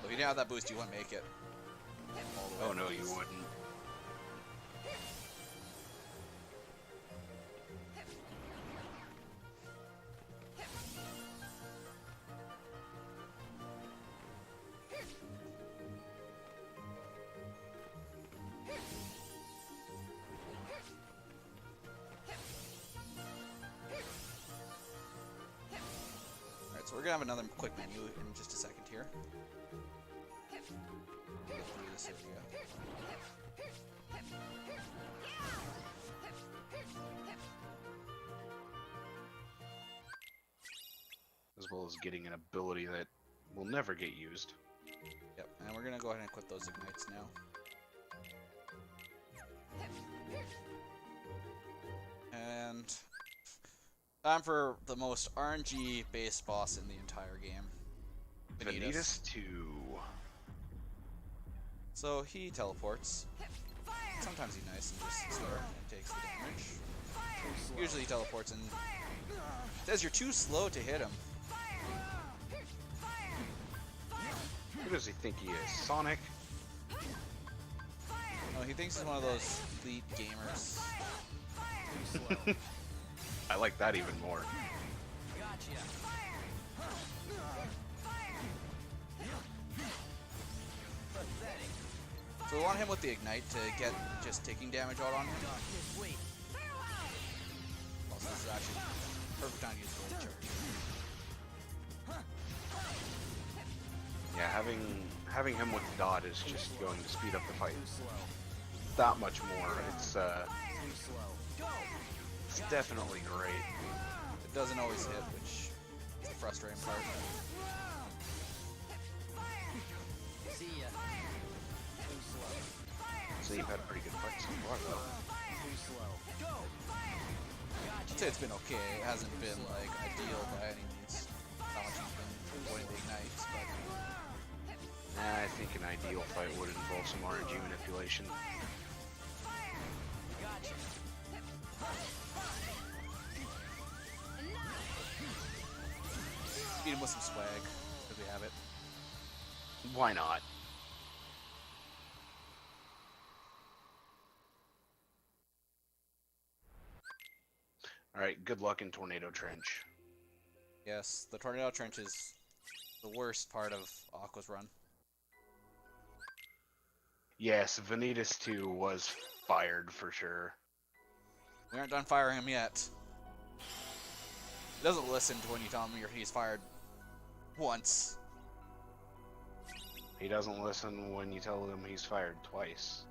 If you didn't have that boost, you wouldn't make it. All the way Oh up no, the you boost. wouldn't. Alright, so we're gonna have another quick menu in just a second here. Go through this area. As well as getting an ability that will never get used. Yep, and we're gonna go ahead and equip those ignites now. And time for the most RNG based boss in the entire game. Vanitas 2. So he teleports. Sometimes he's nice and just slow and takes the damage. Usually he teleports and says you're too slow to hit him. Who does he think he is? Sonic? No, he thinks he's one of those elite gamers. I like that even more. So we want him with the ignite to get just taking damage out on him. Also, this is actually perfect time to use Gold Charge. Yeah, having him with dot is just going to speed up the fight that much more. It's definitely great. It doesn't always hit, which is the frustrating part. So you've had a pretty good fight so far, though. I'd say it's been okay. It hasn't been like ideal by any means. Not much he's been avoiding the ignites, but I think an ideal fight would involve some RNG manipulation. beat him with some swag if we have it. Why not? Alright, good luck in Tornado Trench. Yes, the Tornado Trench is the worst part of Aqua's run. Yes, Vanitas 2 was fired for sure. We aren't done firing him yet. He doesn't listen to when you tell him he's fired once. He doesn't listen when you tell him he's fired twice.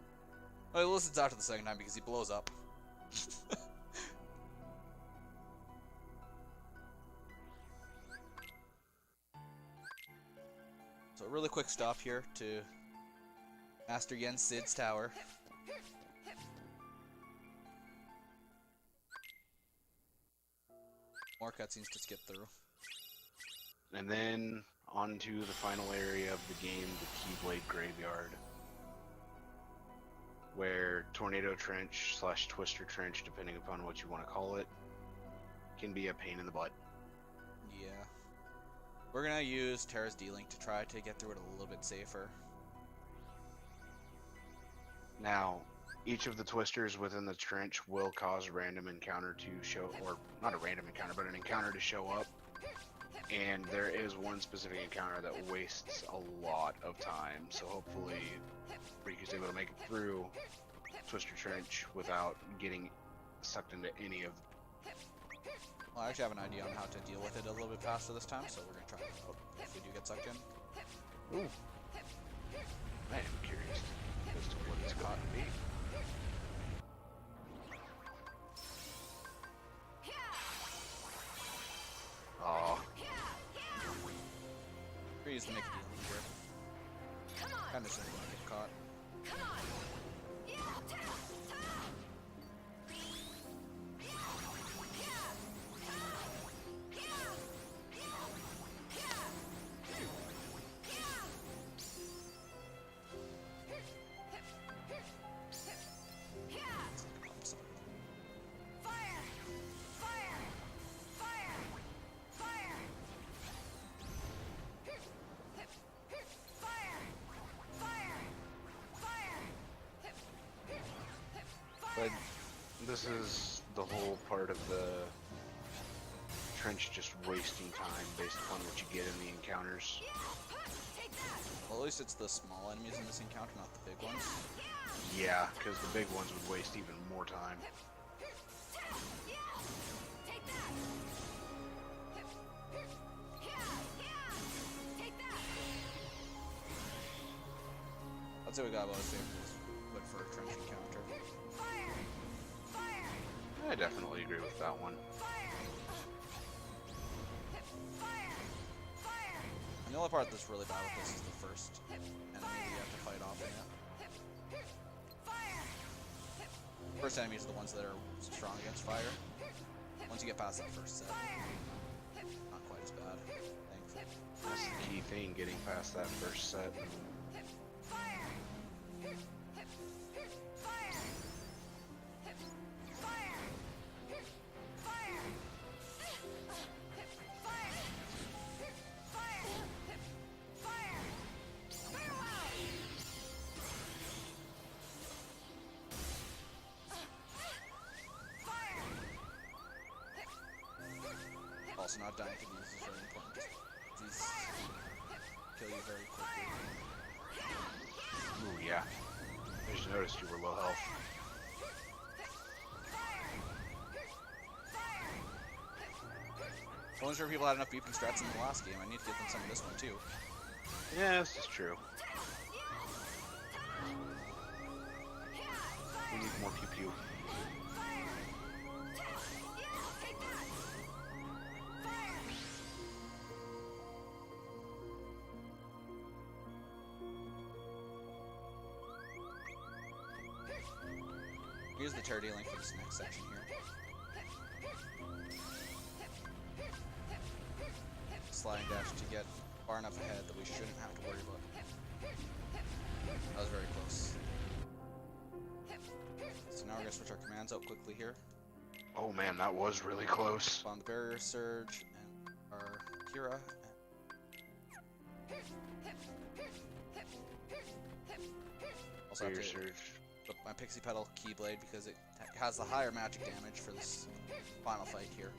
Well, he listens after the second time because he blows up. So a really quick stop here to Master Yen Sid's tower. More cutscenes to skip through. And then on to the final area of the game, the Keyblade Graveyard. where Tornado Trench / Twister Trench, depending upon what you want to call it, can be a pain in the butt. Yeah. We're gonna use Terra's D-Link to try to get through it a little bit safer. Now, each of the twisters within the trench will cause a random encounter to show, or not a random encounter, but an encounter to show up. And there is one specific encounter that wastes a lot of time, so hopefully Riku's able to make it through Twister Trench without getting sucked into any of. Well, I actually have an idea on how to deal with it a little bit faster this time, so we're gonna try it out if we do get sucked in. Ooh. I am curious as to what it's going to be. Oh. Freeze to make a deal here. Kinda just want to get caught. But this is the whole part of the trench just wasting time based upon what you get in the encounters. Well, at least it's the small enemies in this encounter, not the big ones. Yeah, because the big ones would waste even more time. I'd say we got about as safe as would for a trench encounter. I definitely agree with that one. And the only part that's really bad with this is the first enemy that you have to fight off in it. First enemies are the ones that are strong against fire. Once you get past that first set, not quite as bad, thankfully. That's the key thing, getting past that first set. Also, not dying to these is very important. These kill you very quickly. Ooh, yeah. I just noticed you were low health. I wasn't sure people had enough beeping strats in the last game. I need to give them some in this one too. Yeah, this is true. We need more pew pew. Use the Terra D-Link for this next section here. Sliding dash to get far enough ahead that we shouldn't have to worry about it. That was very close. So now we're going to switch our commands out quickly here. Oh man, that was really close. Spawn the Barrier Surge and our Kira. Also have Barrier to Surge. put my Pixie Petal Keyblade because it has the higher magic damage for this final fight here.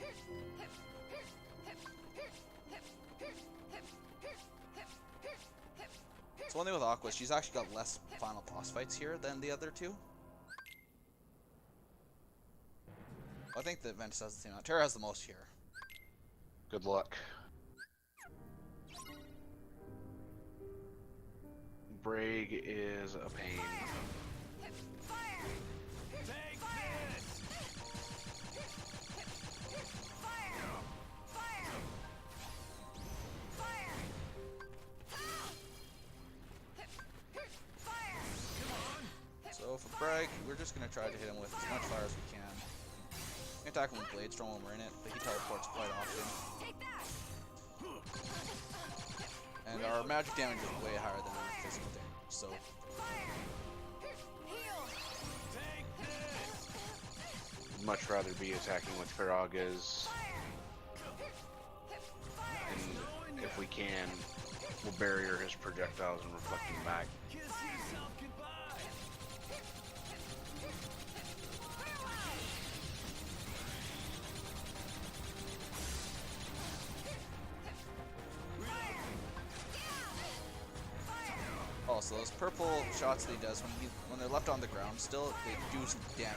So one thing with Aqua, she's actually got less final boss fights here than the other two. I think that Ventus has the same amount. Terra has the most here. Good luck. Braig is a pain. So for Bragg, we're just going to try to hit him with as much fire as we can. We can attack him with Blade Storm when we're in it, but he teleports quite often. And our magic damage is way higher than our physical damage, so much rather be attacking with Firagas. And if we can, we'll barrier his projectiles and reflect them back. Also, those purple shots that he does when they're left on the ground, still they do some damage.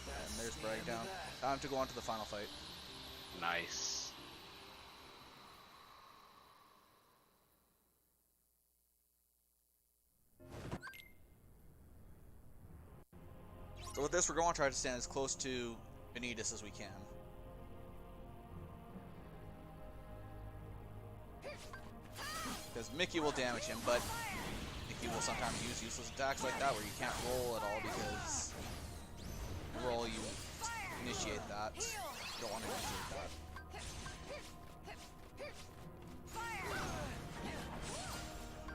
And there's breakdown. Time to go on to the final fight. Nice. So with this, we're going to try to stand as close to Vanitas as we can. Because Mickey will damage him, but Mickey will sometimes use useless attacks like that where you can't roll at all because you roll, you initiate that. You don't want to initiate that.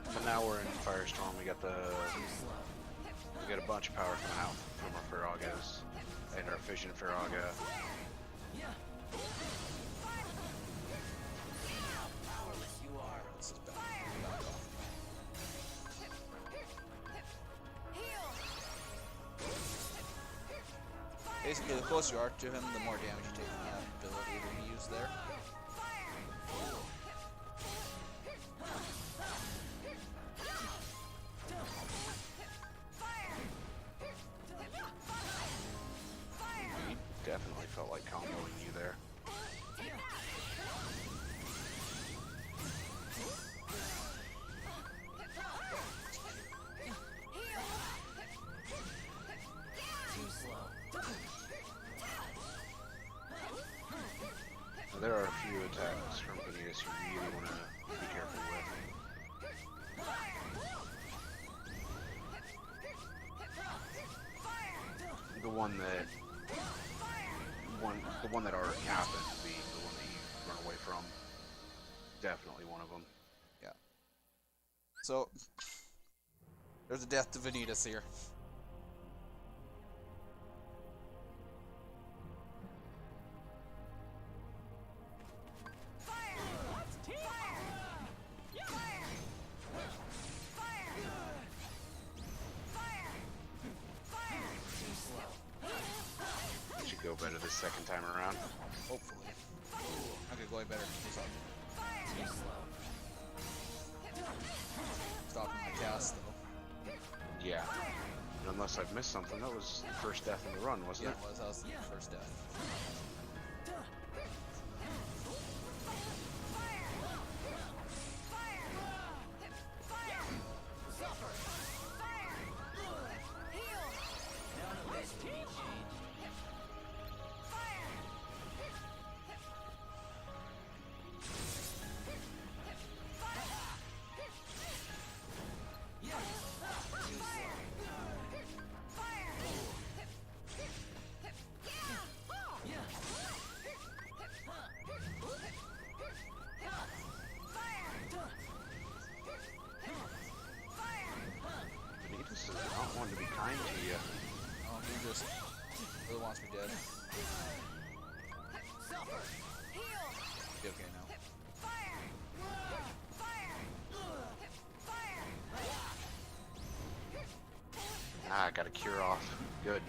But now we're in Firestorm. We got a bunch of power coming out from our Firagas and our Fission Firaga. This is bad. Basically, the closer you are to him, the more damage you take from that ability that he used there. Definitely felt like comboing you there. Now, there are a few attacks from Vanitas you really want to be careful with. The one that already happened being the one that you run away from. Definitely one of them. Yeah. So, there's a death to Vanitas here. Should go better the second time around. Hopefully. I could go better than this up. Stopping my cast though. Yeah. And unless I've missed something, that was the first death in the run, wasn't Yeah, it? it was. That was the first death. Vanitas is not one to be kind to you. Oh, he just really wants me dead. Be okay now. Ah, got a cure off. Good.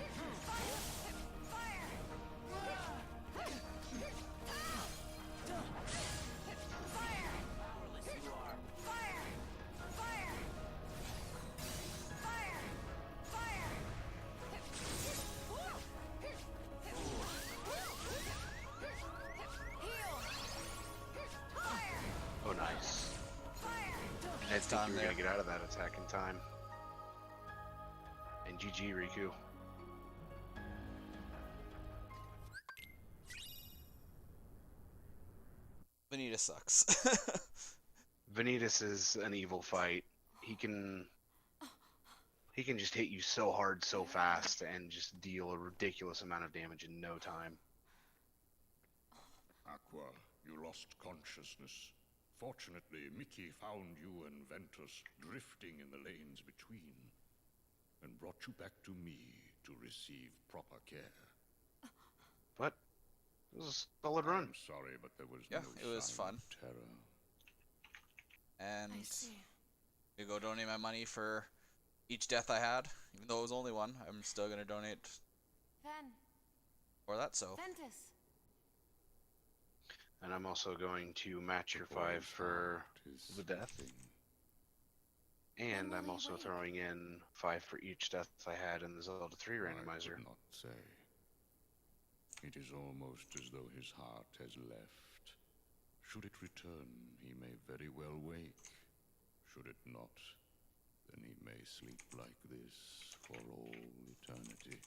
Oh, nice. I didn't think Time you were there. gonna get out of that attack in time. And GG, Riku. Vanitas sucks. Vanitas is an evil fight. He can just hit you so hard so fast and just deal a ridiculous amount of damage in no time. Aqua, you lost consciousness. Fortunately, Mickey found you and Ventus drifting in the lanes between, and brought you back to me to receive proper care. But it was a solid run. I'm sorry, but there was Yeah, no it was sign fun. of terror. And I see. you go donate my money for each death I had, even though it was only one. I'm still gonna donate Ven. for that. So Ventus. And I'm also going to match your 5 for the death. And I'm also throwing in 5 for each death I had in the Zelda 3 I randomizer. could not say. It is almost as though his heart has left. Should it return, he may very well wake. Should it not, then he may sleep like this for all eternity.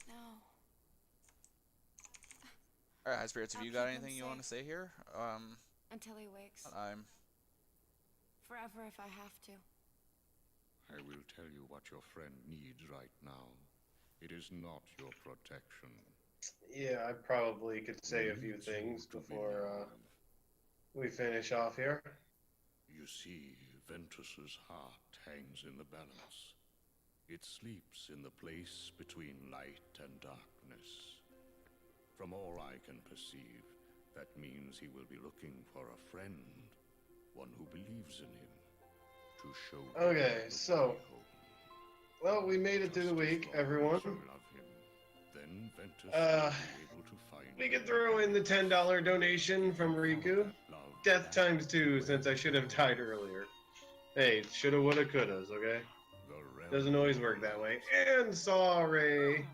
No. all right, High Spirits, have I'll you got keep him anything you want to safe. say here? Until he wakes. I'm Forever if I have to. I will tell you what your friend needs right now. It is not your protection. Yeah, I probably could say a few things before we finish off here. You see, Ventus's heart hangs in the balance. It sleeps in the place between light and darkness. From all I can perceive, that means he will be looking for a friend, one who believes in him, to show him Okay, the so, way home. well, we made it through the Just as week, long everyone. as you love him, then Ventus will be able to find We you. could throw in the $10 donation from Riku. Death times 2 since I should have died earlier. Hey, shoulda, woulda, couldas, okay? Doesn't always work that way. And sorry.